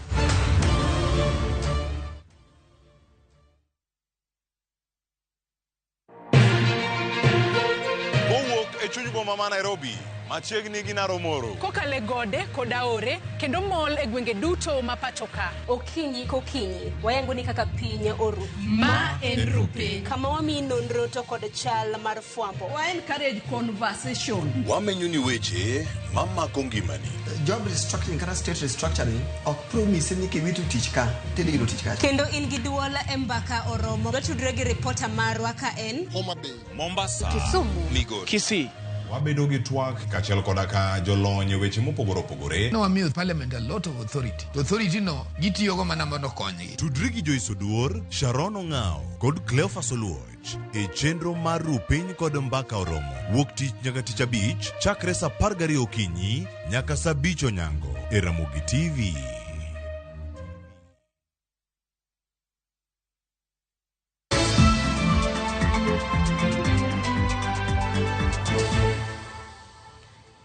Mama Nairobi, machiegni gi Naromoro. Kokale gode koda ore kendo mol e gwenge duto mapachoka. Okinyi kokinyi, wayango ni kaka pinye oru. Ma en rupe. Kama wami nonro to kod chal mar fwambo. Wa encourage conversation. Wamenyuni weche mama kongimani. Job restructuring kata state restructuring ok promise ni ke witu tich ka tele giro tich ka. Kendo in gi duola embaka oromo. Gatudre gi reporter marwa ka en Homa Bay, Mombasa, Kisumu, Migori, Kisii. Wabedo gi twak kachiel koda ka jolony weche mopogore opogore. No wamiyo parliament a lot of authority. To authority no gitiyogo mana mondo konygi. Tudri gi Joyce Oduor, Sharon Ong'ao kod Cleophas Oluoch e chenro mar Rupiny kod Mbaka Oromo. Wuok tich nyaka tich abich chakre sa 12 okinyi nyaka sa 5 onyango e Ramogi TV.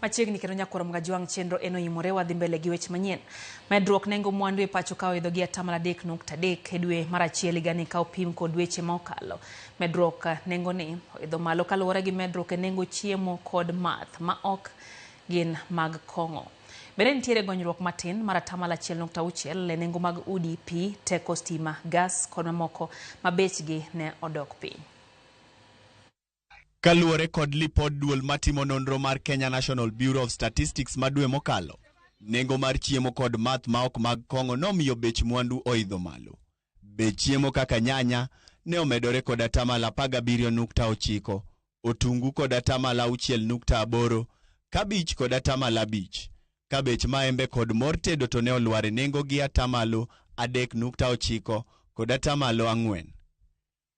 Machiegni kendo nyakoro mgaji wang' chenro eno imore wadhi mbele gi weche manyien. Medruok nengo mwandu e pacho kao idho gi 3.3 e dwe mar achiel higani ka opim kod weche mokalo. Medruok nengo ni idho malo kaluwore gi medruok e nengo chiemo kod math ma ok gin mag kong'o. Bende nitiere gonyruok matin mar 1.6 e nengo mag udi, pi, teko stima, gas kod mamoko ma bechgi ne odok piny. Kaluwore kod lipod duol matimo nonro mar Kenya National Bureau of Statistics madwe mokalo, nengo mar chiemo kod math ma ok mag kong'o nomiyo bech mwandu oidho malo. Bech chiemo kaka nyanya ne omedore kod 17.9, otungu kod 6.8, kabich kod 5, kabech maembe kod mor tedo to ne olwar nengo gi 3.9 kod 4.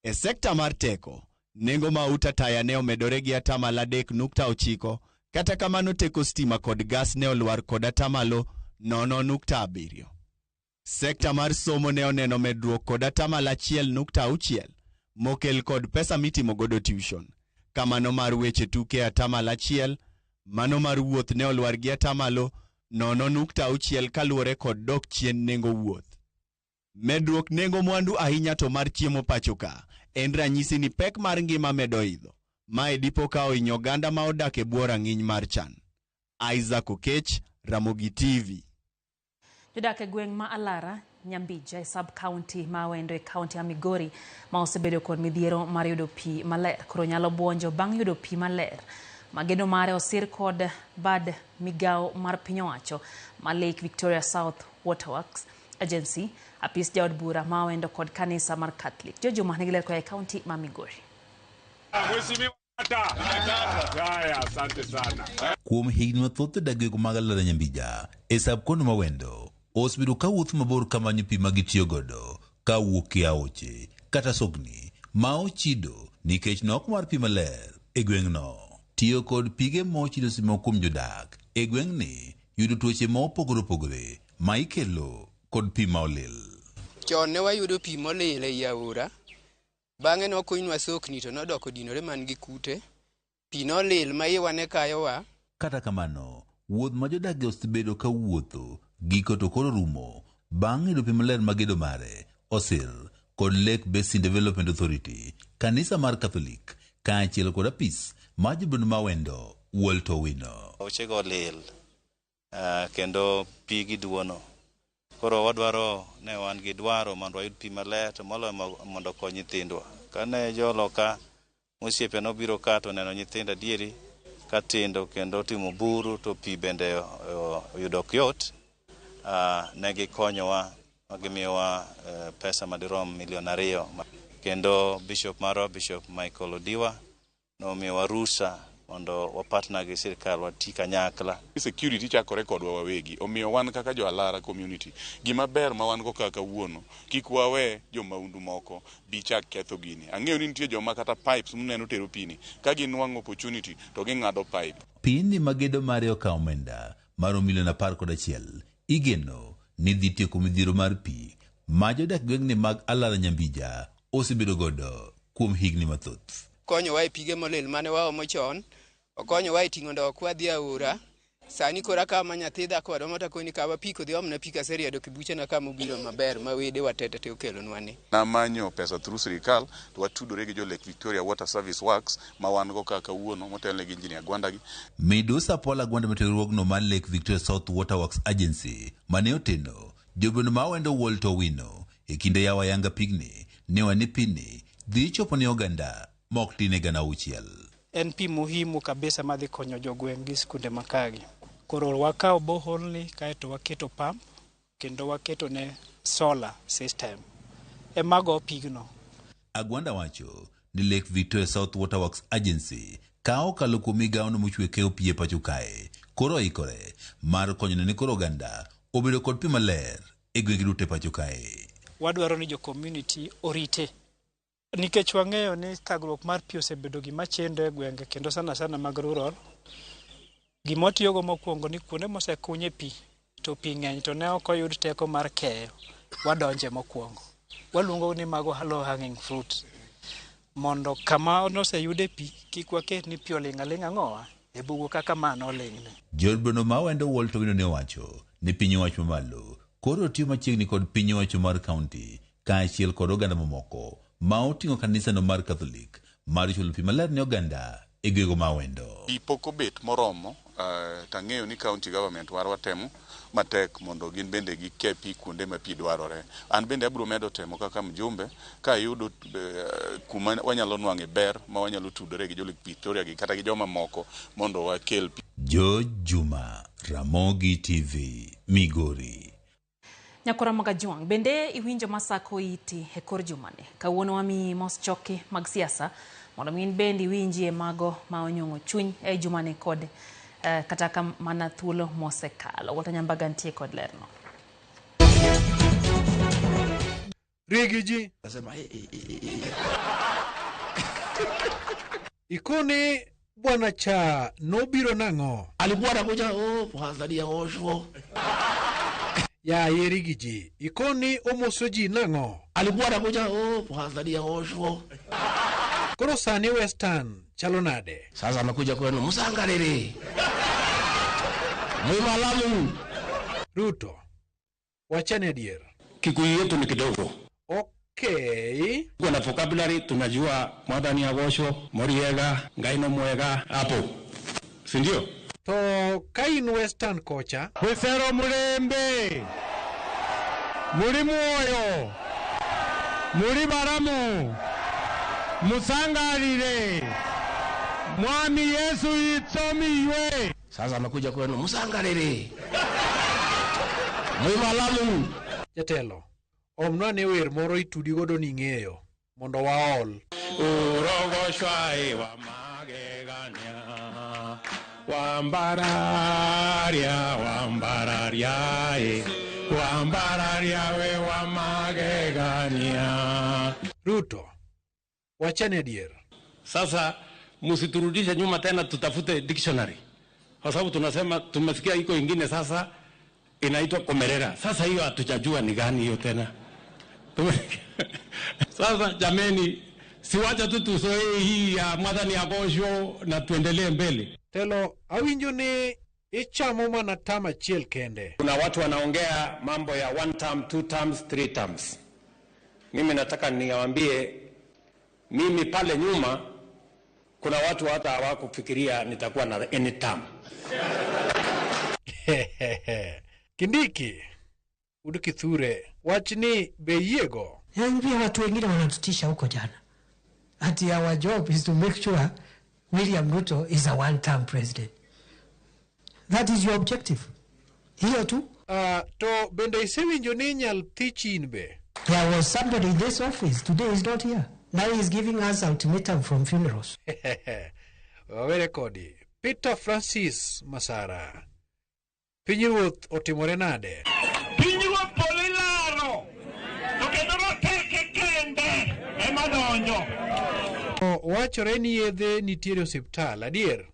E sekta mar teko, nengo mauta taya ne omedore gi 3.9, kata kamano teko stima kod gas ne olwar kod 0.7. Sekta mar somo ne oneno medruok kod 1.6, mokel kod pesa mitimo godo tuition. Kamano mar weche tuke 1, mano mar wuoth ne olwar gi 0.6 kaluwore kod dok chien nengo wuoth. Medruok nengo mwandu ahinya to mar chiemo pachoka en ranyisi ni pek mar ngima medo idho. Mae dipo ka ohinyo oganda ma odak e bwo rang'iny mar chan. Isaac Okech, Ramogi TV. Jodak e gweng' ma Alara Nyambija sub-county mawendo e county ya Migori ma osebedo kod midhiero mar yudo pi maler. Koro nyalo buonjo bang' yudo pi maler. Mageno mare osir kod bad migao mar piny owacho ma Lake Victoria South Waterworks Agency, apis jaod bura mawendo kod kanisa mar Catholic. Jojo manegiler kwa county ma Migori. Kuom higni mathoth dagego mag Alada Nyambija e sab-kono mawendo osebedo ka wuoth mabor kamanyo pi ma gitiyo godo ka wuok e aoche kata sokni ma ochido nikech nok mar pi maler e gweng'no. Tiyo kod pige mochido simo kuom jodak e gweng'ni yudo tuoche mopogore opogore ma ikelo kod pi ma olil. Chon ne wayudo pi molil e aora. Bang'e nokunywa sokni to nodoko dinore man gi kute. Pi nolil ma iwane kayowa. Kata kamano, wuoth ma jodak osebedo ka wuotho giko to koro rumo bang' yudo pi maler magedo mare osir kod Lake Basin Development Authority, kanisa mar Catholic, kaachiel kod apis ma jobendo mawendo Walter Owino. Ochego lil kendo pi giduono. Koro wadwaro ne wan gi dwaro mondo wayud pi maler to moloyo mondo okony nyithindwa. Kane joloka osiepe nobiro ka to neno nyithindo adieri ka tindo kendo timo buru to pi bende oyudo ok yot, ne gikonyowa gimiyowa pesa madirom $2 million. Kendo Bishop Michael Odiwa nomiyowa rusa mondo wapatna gi sirkal wati kanyakla. Security chakore kodwa wawegi, omiyo wan kaka jo Alara community gima ber ma wan go kaka wuono kik wawe jo maundu moko bichak ketho gini. Ang'eyo ni nitie joma kata pipes muneno tero pini ka ginwang'o opportunity to ging'ado pipe. Pini magedo mare okawo omenda maro $11 million igeno ni dhi tieko midhiero mar pi ma jodak gweng'ni mag Alada Nyambija osebedo godo kuom higni mathoth. Konyowa e pige molil mane waomo chon, okonyowa e ting'o ndoo kwadhi aora. Sani kora kama nyathi dhako mata koni kawa pi kodhi omna pi kaseriedo kibuchena kama obiro maber ma wede watete te okelonwa ni. Namanyo pesa through sirikal to watudore gi jo Lake Victoria Water Service Works ma wan go kaka wuono motelne gi injinia Gwandagi. Midusa Paula Gwanda metiegruogno mar Lake Victoria South Waterworks Agency mane oteno jobendo mawendo Walter Owino e kinde yawa yanga pigni ne wani pini dhi chopo ne oganda mok tine gana uchiel. En pi muhimu kabisa madhi konyo jogweng' gi skunde makagi. Koro wakao boholni kaeto waketo pump kendo waketo ne solar system. Emago pigno. Agwanda wacho ni Lake Victoria South Waterworks Agency kao kalo kuom migaono mochwe keyo pi e pacho kae. Koro ikore mar konyo ne koro oganda obedo kod pi maler e gwenge duto e pacho kae. Wadwaro ni jo community orite. Nikech wang'eyo ni thagruok mar pi osebedo gima chendo e gwenge kendo sana mag rural. Gimotiyogo mokwongo ni kuonde mosekunye pi to pi ng'eny to ne ok oyud teko mar keyo. Wadonje mokwongo. Waluongo ni mago low hanging fruit. Mondo kama noseyude pi kik waket ni pi oling' aling'a ng'owa e bugo kaka mano oling'ne. Jolbeno mawendo Walter Owino ne wacho ni piny owacho mamalo koro tiyo machiegni kod piny owacho mar kaunti kaachiel kod oganda mamoko ma oting'o kanisano mar Catholic mar chulo pi maler ne oganda e gwego mawendo. Ipoko bet moromo, tang'eyo ni county government warwa temo matek mondo gin bende gike pi kuonde ma pi dwarore. An bende abiro medo temo kaka mjumbe ka yudo kuma wanyalo nwang'e ber ma wanyalo tudore gi jo Lake Victoria gi kata gi joma moko mondo wakel pi. Jo Juma, Ramogi TV, Migori. Nyakora Magajuang, bende iwinjo masako iti e kor jumane. Kawuono wami mos choke mag siasa, mondo min bende iwinjie mago ma onyong'o chuny e jumane kod kata kamana thuolo mosekalo. Walter Nyambaga ntie kod lerno. Rigiji. Ikoni bwana cha nobiro nang'o. Alikuwa anakuja Tanzania osho. Ya Rigiji, ikoni omosoji nang'o. Alikuwa anakuja Tanzania osho. Koro sani Western chalo nade. Sasa amekuja kwenu Musangarere. Mwimalamu. Ruto. Wachane adier. Kikuyu yetu ni kidogo. Okay. Kuna vocabulary tunajua Mwadhani Agosho, Moriega, Ngaino Mwega hapo. Si ndio? To kain Western kocha. Wesero Mulembe. muri muoyo, muri baramu, musangalile, mwami Yesu itsomiwe. Sasa amekuja kwenu, musangalile, muri baramu. Jatelo, omnwane wer moro itudi godo ning'eyo, mondo waol. Urogo shwai wa magegania, wambararia, wambararia we wa magegania. Ruto, wachane adier. Sasa msiturudishe nyuma tena tutafute dictionary. Kwa sababu tunasema tumesikia iko ingine sasa inaitwa komerera. Sasa hiyo hatujajua ni gani hiyo tena. Sasa jameni, siwacha tu tusoe hii ya Mwathani Agosho na tuendelee mbele. Telo, awinjo ni ichamo mana tama chiel kende. Kuna watu wanaongea mambo ya 1 term, 2 terms, 3 terms. Mimi nataka niwaambie, mimi pale nyuma kuna watu hata hawakufikiria nitakuwa na any term. Kindiki, Udukithure, wachini beyego. Yani pia watu wengine wanatutisha huko jana. Ati our job is to make sure William Ruto is a one-term president. That is your objective. Hiyo tu. To bende isewinjo ni nyal thichin be. There was somebody in this office. Today is not here. Now he is giving us ultimatum from funerals. Wawere kodi. Peter Francis Masara. Pinyruoth otimore nade. Pinyruoth polilaro. Tokendoro teke kende. Emadonjo. Wachore ni yedhe nitiere osiptal, adier.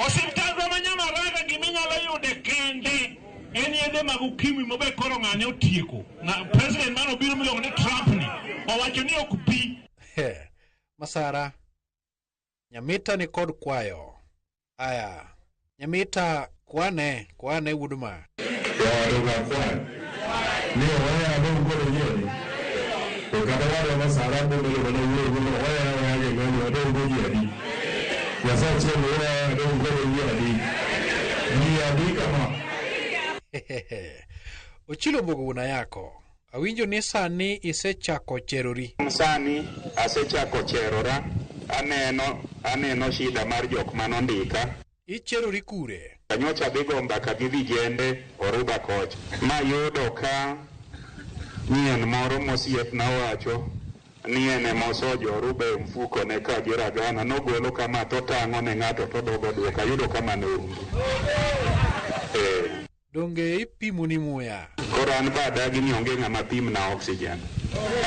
Osiptal manyama raga giminyalo yude kende. En yedhe mag ukimwi mobe koro ng'ane otieko. Na president mano biro miluongo ni Trump ni. Owacho ni ok pi. Masara. Nyamita ni kod kwayo. Aya. Nyamita kwane Woodma. Waduga kwan. Ni waya ndo ngoro yeni. Ukadawale Masara ndo ngoro yeni. Waya ndo ngoro yeni. Yasache waya ndo ngoro yeni. Ni adika ma. Ochilo mbuguna yako. Awinjo ni sani isechako cherori. Sani asechako cherora. Aneno shida mar jok manondika. Icherori kure. Kanyocha bigo mbaka gi vijende oruba kocha. Mayudo ka nien moro mosiep na wacho niene mosojo rube mfuko ne ka giragana nogolo kama to tang'o ne ng'ato to dogo duoka yudo kama ne ungi. Donge ipimo ni muya. Koro an badagi ni onge ng'ama pim na oxygen.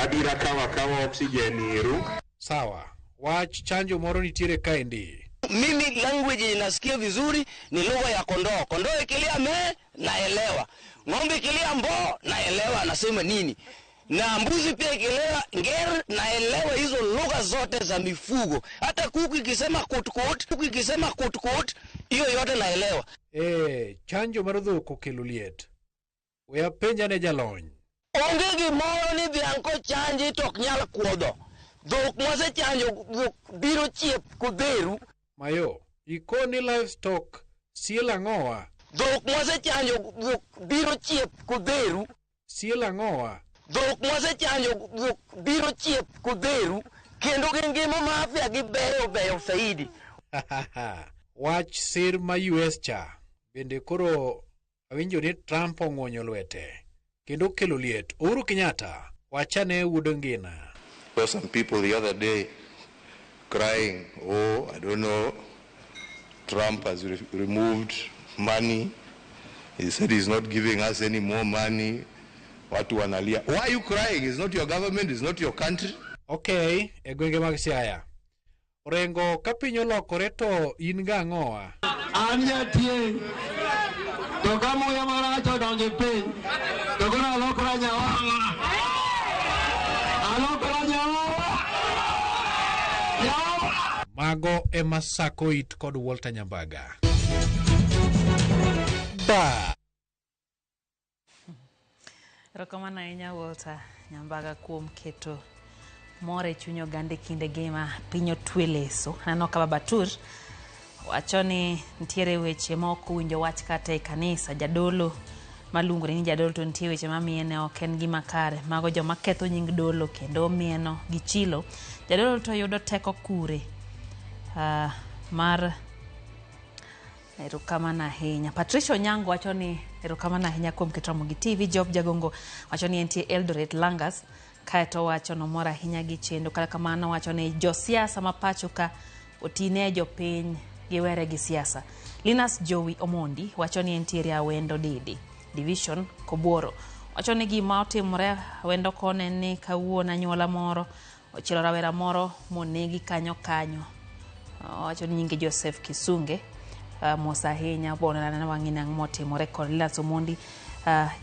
Adira kawa oxygen iru. Sawa. Wach chanjo moro nitiere kaendi. Mimi language inasikia vizuri ni lugha ya kondoo. Kondoo ikilia me naelewa. Ng'ombe ikilia mbo naelewa anasema nini. Na mbuzi pia ikilia nger naelewa hizo lugha zote za mifugo. Hata kuku ikisema kutkut, hiyo yote naelewa. Chanjo mar dhok okelo liet. We penja ne jalony. Onge gimoro ni dhianko chanji tok nyal kuodho. Dhok mwase chanjo biro chiep kudheru. Mayo, ikoni livestock siela ng'owa. Dhok mwase chanjo biro chiep kudheru. Siela ng'owa. Dhok mwase chanjo biro chiep kudheru. Kendo gingima mafia gibeyo saidi. Wach sir ma US cha. Bende koro awinjo ni Trump ong'onyo lwete. Kendo kelo liet. Uhuru Kenyatta wachane wudo ngina. There were some people the other day crying, oh, I don't know, Trump has removed money. He said he's not giving us any more money. Watu wanalia. Why are you crying? It's not your government, it's not your country. Okay, gwenge mag Siaya. Orengo kapinyo lokore to in ga ng'owa. Anya tie. To kamo ya maracho donge piny. To kuna lokora nyawa. Alokora nyawa. Mago ema sako it kod Walter Nyambaga. Ba. Rokamana ahinya Walter Nyambaga kuom keto more chunyo gande kinde gima pinyo tweleso. Nano kaba Batur wachoni ntiere weche moko winjo wach kata e kanisa jadolo malungore ni jadolo to nitie weche mamiene ok en gima kare mago joma ketho nying dolo kendo mieno gi chilo. Jadolo to yudo teko kure mar erokamano ahinya. Patricia Onyango wacho ni erokamano ahinya kuom keto Ramogi TV. Job Jagongo wacho ni entie Eldoret Langas kaeto wacho no mora ahinya gi chendo. Kata kamano wacho ni josiasa ma pacho ka otine jopiny giwere gi siasa. Linus Joey Omondi wacho ni entiere Awendo Didi Division Kobuoro. Wacho ni gima otimore Awendo kone ni kawuono anyuola moro ochielo rawera moro monegi kanyo. Wacho ni nyinge Joseph Kisunge mosa ahinya bona na wang'ina motimore kod Linus Omondi.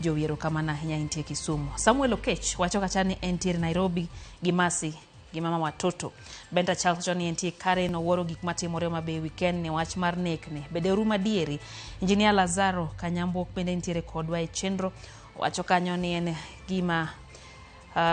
Joey erokamano ahinya entie Kisumu. Samuel Okech wacho kacha ni entiere Nairobi gi Masi gi mama watoto. Benta Charles wacho ni entie Karen owuoro gik matimore mabe weekend ni wach mar nek ne bede ruma dieri. Engineer Lazaro Kanyambo bende entiere kodwa e chenro. Wacho kanyo ni en gima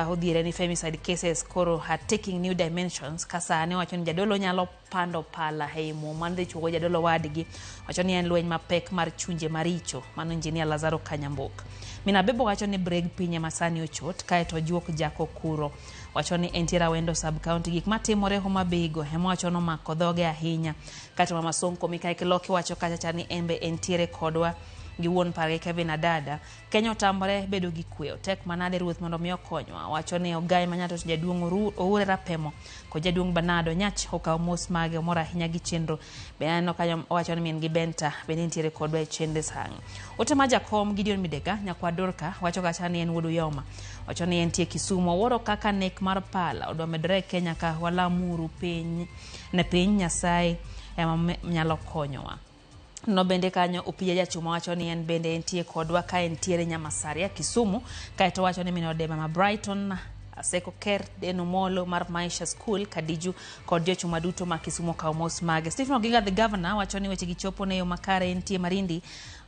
odhiere ni femicide cases koro are taking new dimensions. Kasane wacho ni jadolo nyalo pando pala heimo mande chugo jadolo wadgi. Wacho ni en lweny mapek mar chunje maricho. Mano engineer Lazaro Kanyambok. Mina Bebo wacho ni breg pinye masani ochot kaeto juok jako kuro. Wacho ni entiere Awendo sub county gik matimore Homa Bay go hemo wacho no mako dhoge ahinya. Kaeto Mama Sonko Mikael Kiloki wacho kacha ni embe entiere kodwa gi wuon pare Kevin Adada. Kenya otambore bedo gi kweo tek manade ruoth mondo mi okonywa. Wacho ni ogai manyato jaduong' Oure Rapemo ko jaduong' Banado Nyach okaw mos mage mora ahinya gi chenro. Benano kanyo wacho ni mien gi Benta bende entiere kodwa e chende sang. Otema Jakom Gideon Midega nyakwa Dorka wacho kacha ni en wuodu Yoma. Wacho ni entie Kisumu owuoro kaka nek mar pala odwa medre Kenya ka walamuru piny ne piny Nyasaye ema nyalo konyowa. No bende kanyo Upija Jachuma wacho ni en bende entie kodwa ka entiere Nyamasaria Kisumu kaeto wacho ni minode Mama Brighton Aseko Ker Deno Molo mar Maisha School Kadiju kod jochuma duto ma Kisumu ka mos mage. Stephen Oginga the governor wacho ni weche gichopo ne yo makare entie Marindi.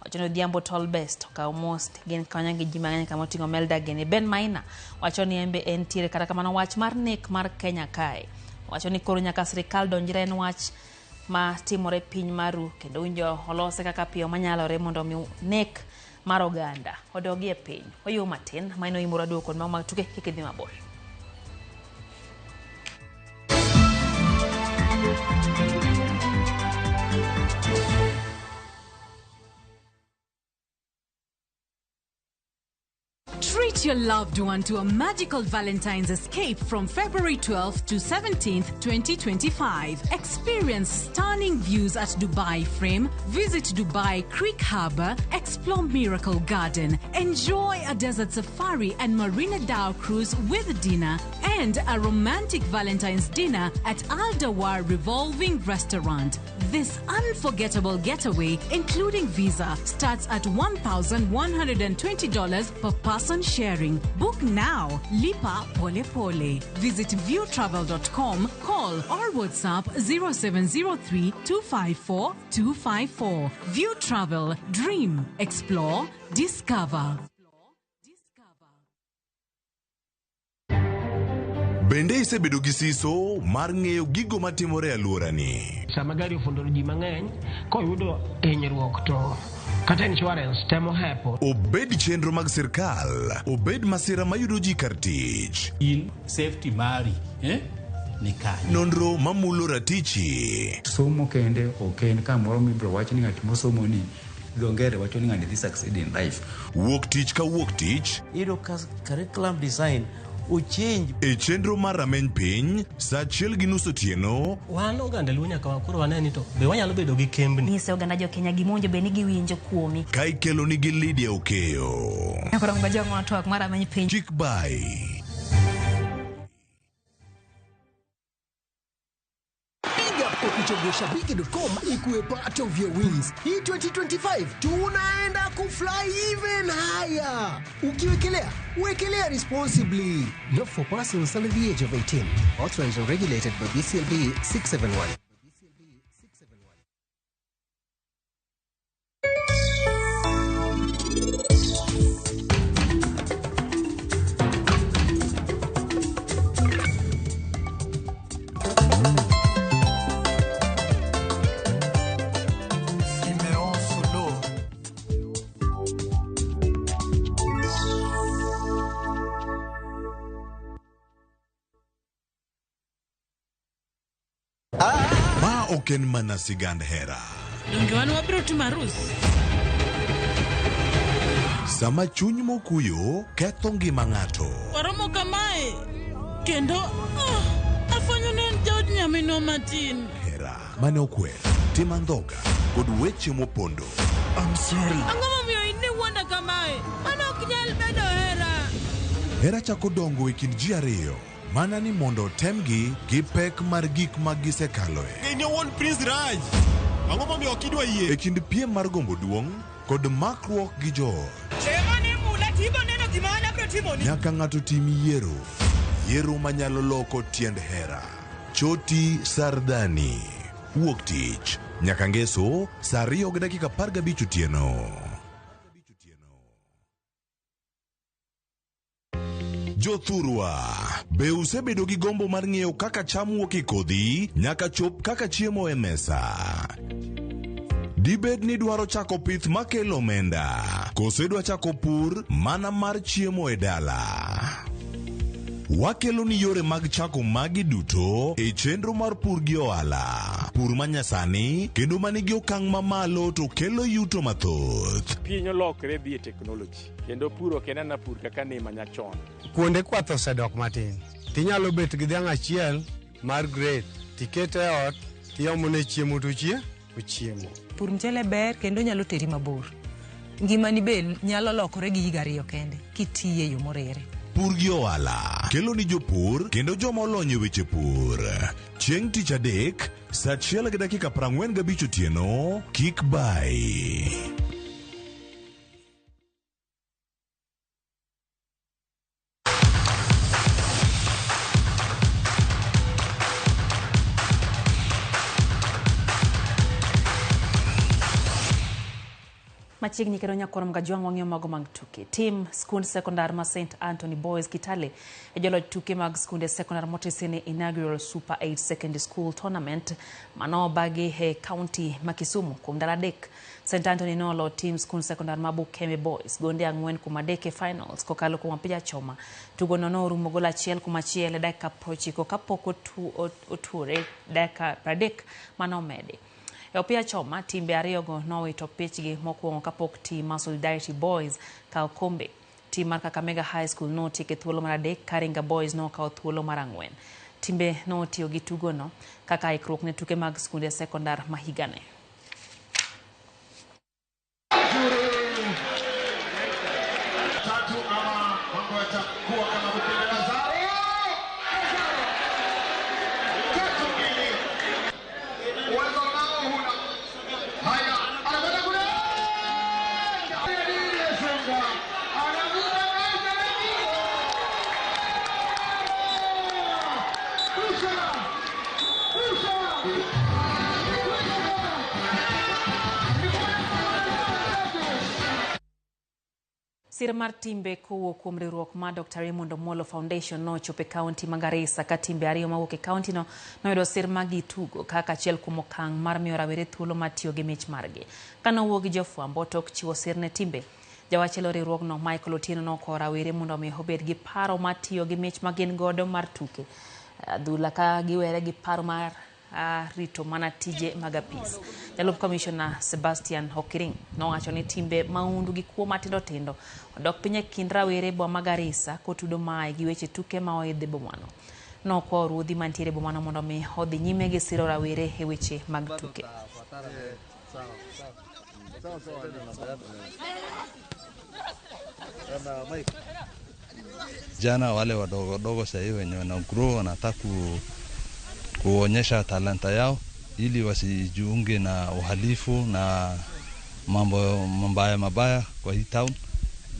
Wacho ni Odhiambo Tall Best ka mos gen kanya gi ji mang'eny kama oting'o Melda Gene. Ben Maina wacho ni embe entiere kata kamano wach mar nek mar Kenya kae. Wacho ni koro nyaka sirikal donjre en wach ma timore piny maru kendo winjo olose kaka piyo manyalore mondo mi nek mar oganda odogie piny. Oyo matin maino imura duoko kod mama tuke kikidhi mabor. Treat your loved one to a magical Valentine's escape from February 12th to 17th, 2025. Experience stunning views at Dubai Frame, visit Dubai Creek Harbour, explore Miracle Garden, enjoy a desert safari and Marina Dow cruise with dinner, and a romantic Valentine's dinner at Al Dawar Revolving Restaurant. This unforgettable getaway, including visa, starts at $1,120 per person sharing. Book now. Lipa Pole Pole. Visit viewtravel.com, call or WhatsApp 0703 254 254. View Travel. Dream. Explore. Discover. Bende isebedo gi siso mar ng'eyo gigo matimore alworani. Sama gari ofundoro ji mang'eny koyudo hinyruok to kata insurance temo hepo. Obed chenro mag sirkal, obed masira mayudo ji kar tich. In safety mari, ni kanyo. Nonro mamulo ratichi. Somo kende oken kamoro mibro wach ni ng'at mosomo ni dhongere wacho ni ng'ani succeed in life. Wuok tich ka wuok tich. Iro curriculum design uchinj e chenro mar rameny piny sa 1:30 otieno. Wan oganda lunya ka koro waneni to be wanyalo bedo gi kembni. Nyise oganda jo Kenya gimonjo be ni giwinjo kuomi. Ka ikelo ni gi Lydia Okeyo. Koro ngoja ng'wa twak mar rameny piny. Chik by Kupitia shabiki.com ikuwe part of your wins. Hii 2025 tunaenda kufly even higher. Ukiwekelea, wekelea responsibly. Not for persons under the age of 18. Authorized and regulated by BCLB 671. oken mana sigand hera. Donge wan wabiro timo arus? Sama chuny mokuyo ketho ngima ng'ato. Waromo kamae. Kendo afanyo ne jaod nyamino matin. Hera mane okwer, tim andhoga kod weche mopondo. I'm sorry. Ang'o momiyo ine wanda kamae? Mano ok nyal bedo hera. Hera chako dongo e kind ji ariyo. Mana ni mondo temgi gi pek mar gik ma gisekaloe. Ne won Prince Raj. Ang'o momiyo ok idwa yie? E kind piem mar gombo duong' kod makruok gi joot. Nyaka ng'ato tim yiero manyalo loko tiend hera. Choti Sardani. Wuok tich nyaka ngeso saa 2:15 otieno. Jothurwa, be usebedo gi gombo mar ng'eyo kaka cham wuok e kodhi nyaka chop kaka chiemo e mesa? Dibed ni dwaro chako pith makelo omenda, kose dwa chako pur mana mar chiemo e dala? Wakelo ni yore mag chako magi duto e chenro mar pur gi ohala. Pur manyasani kendo manigi okang' mamalo to kelo yuto mathoth. Piny olokre dhi e teknoloji kendo puro kenana pur kaka ne manyachon. Kuonde kwath osedok matin. Tinyalo bet gi dhiang' achiel mar grade, tikete ot, tiomone chiemo to ochiemo. Pur mchele ber kendo nyalo teri mabor. Ngimani be nyalo lokore gi higa 2 kende kitiye yo morere. Pur gi ohala kelo ni jopur kendo joma olony e weche pur. Chieng' tich adek saa 1:45 otieno, kik bai. Machiegni kero nyakorom ga jwang' wang'yo mago mag tuke. Tim skund sekondar ma St. Anthony Boys Kitale e jolo tuke mag skunde sekondar motesene inaugural Super 8 Secondary School Tournament mano bagi he county ma Kisumu kuom dala dek. St. Anthony nolo Tim skund sekondar ma Bukeme Boys gonde 4-3 finals kokalo kuom pija choma. Tugo no rumo gola 1-1 dakika 90 kapok oture dakika 30 mano mede. Opia choma timbe ariyogo nowito pichgi mokwongo kapok tim mar Solidarity Boys kao kombe. Tim mar Kakamega High School notieke thuolo mar 3, Karinga Boys nokao thuolo mar 4. Timbe notiyo gi tugono kaka ikruok ne tuke mag skunde sekondar ma higane. Sir mar timbe kowo kuom riwruok ma Dr. Raymond Omolo Foundation no chope county ma Garissa ka timbe ariyo mawuok e county no noyudo sir magi tugo kaka achiel kuom okang' mar miyo rawere thuolo mar tiyo gi mich margi. Kano wuok gi jofwambo tok chiwo sir ne timbe. Jawachelo riwruok no Michael Otieno noko rawere mondo mi obed gi paro mar tiyo gi mich ma gin godo mar tuke. Adhula ka giwere gi paro mar rito mana tije magapis. Jalup Commissioner Sebastian Hokiring nowacho ni timbe maundu gi kuo matindo tindo odok piny e kind rawere boma ma Garissa kotudo mae gi weche tuke ma oidhe bomano. Nokwa ruodhi mantiere bomano mondo mi odhi nyime gi siro rawere e weche mag tuke. Jana wale wadogo sasa hivi wenye wana grow wanataka kuonyesha talanta yao ili wasijiunge na uhalifu na mambo mabaya kwa hii town,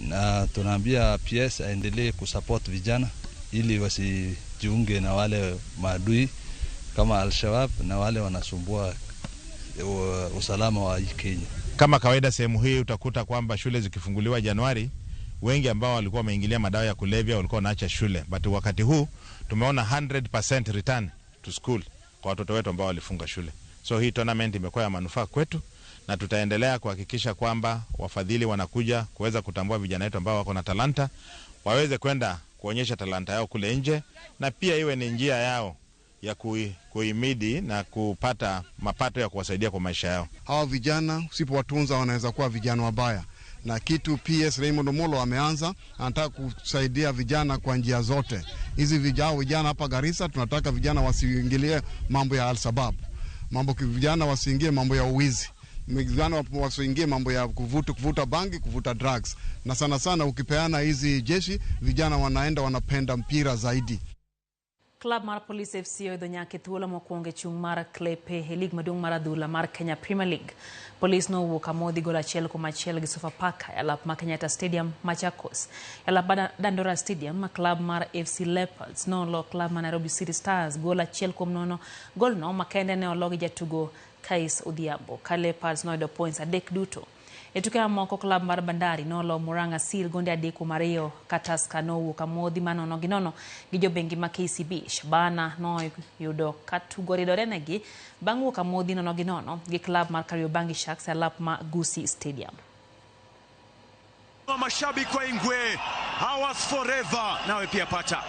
na tunaambia PS aendelee kusupport vijana ili wasijiunge na wale maadui kama Al-Shabaab na wale wanasumbua usalama wa Kenya. Kama kawaida sehemu hii utakuta kwamba shule zikifunguliwa Januari, wengi ambao walikuwa wameingilia madawa ya kulevya walikuwa wanaacha shule, but wakati huu tumeona 100% return to school kwa watoto wetu ambao walifunga shule. So hii tournament imekuwa ya manufaa kwetu, na tutaendelea kuhakikisha kwamba wafadhili wanakuja kuweza kutambua vijana wetu ambao wako na talanta, waweze kwenda kuonyesha talanta yao kule nje, na pia iwe ni njia yao ya kuhimidi na kupata mapato ya kuwasaidia kwa maisha yao. Hawa vijana usipowatunza wanaweza kuwa vijana wabaya. Na kitu PS Raymond Omolo ameanza, anataka kusaidia vijana kwa njia zote. Hizi vijana hapa Garissa tunataka vijana wasiingilie mambo ya Al-Shabaab. Vijana wasiingie mambo ya uwizi. Vijana wasiingie mambo ya kuvuta bangi, kuvuta drugs. Na sana sana ukipeana hizi jeshi, vijana wanapenda mpira zaidi. Club mar Police FC Odonyake thuolo mokwongo chung mar Klepe League maduong' mar adhula mar Kenya Premier League. Police no wuok amodhi gol achiel kuom achiel gi Sofapaka e alap ma Kenyatta Stadium Machakos. E alap Dandora Stadium, club mar FC Leopards no club mar Nairobi City Stars gol achiel kuom nono. Gol no makende ne ologi jatugo Kais Odhiambo. Ka Leopards noyudo points 3 duto. E tuke moko club mar Bandari nolo Murang'a Seal gonde 3-2 ka Tusker nowuok amodhi manono gi nono gi jobengi ma KCB. Shabana noyudo ka tugo ridore negi bang' wuok amodhi nono gi nono gi club mar Kariobangi Sharks e alap ma Gusii Stadium. Mashabiki wa Ingwe, ours forever. Nawe pia pata.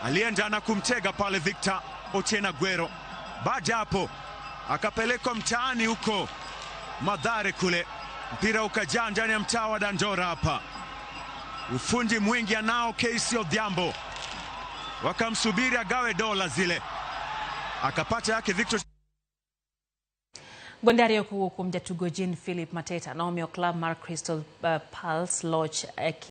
Alienda na kumtega pale Victor Otieno Aguero. Baada hapo akapelekwa mtaani huko Mathare kule, mpira ukajaa ndani ya mtaa wa Dandora hapa. Ufundi mwingi anao KC Odhiambo, wakamsubiri agawe dola zile, akapata yake Victor. Gondari ya kuwa kumjatugo Jean Philip Mateta na omio club mar Crystal Pulse Lodge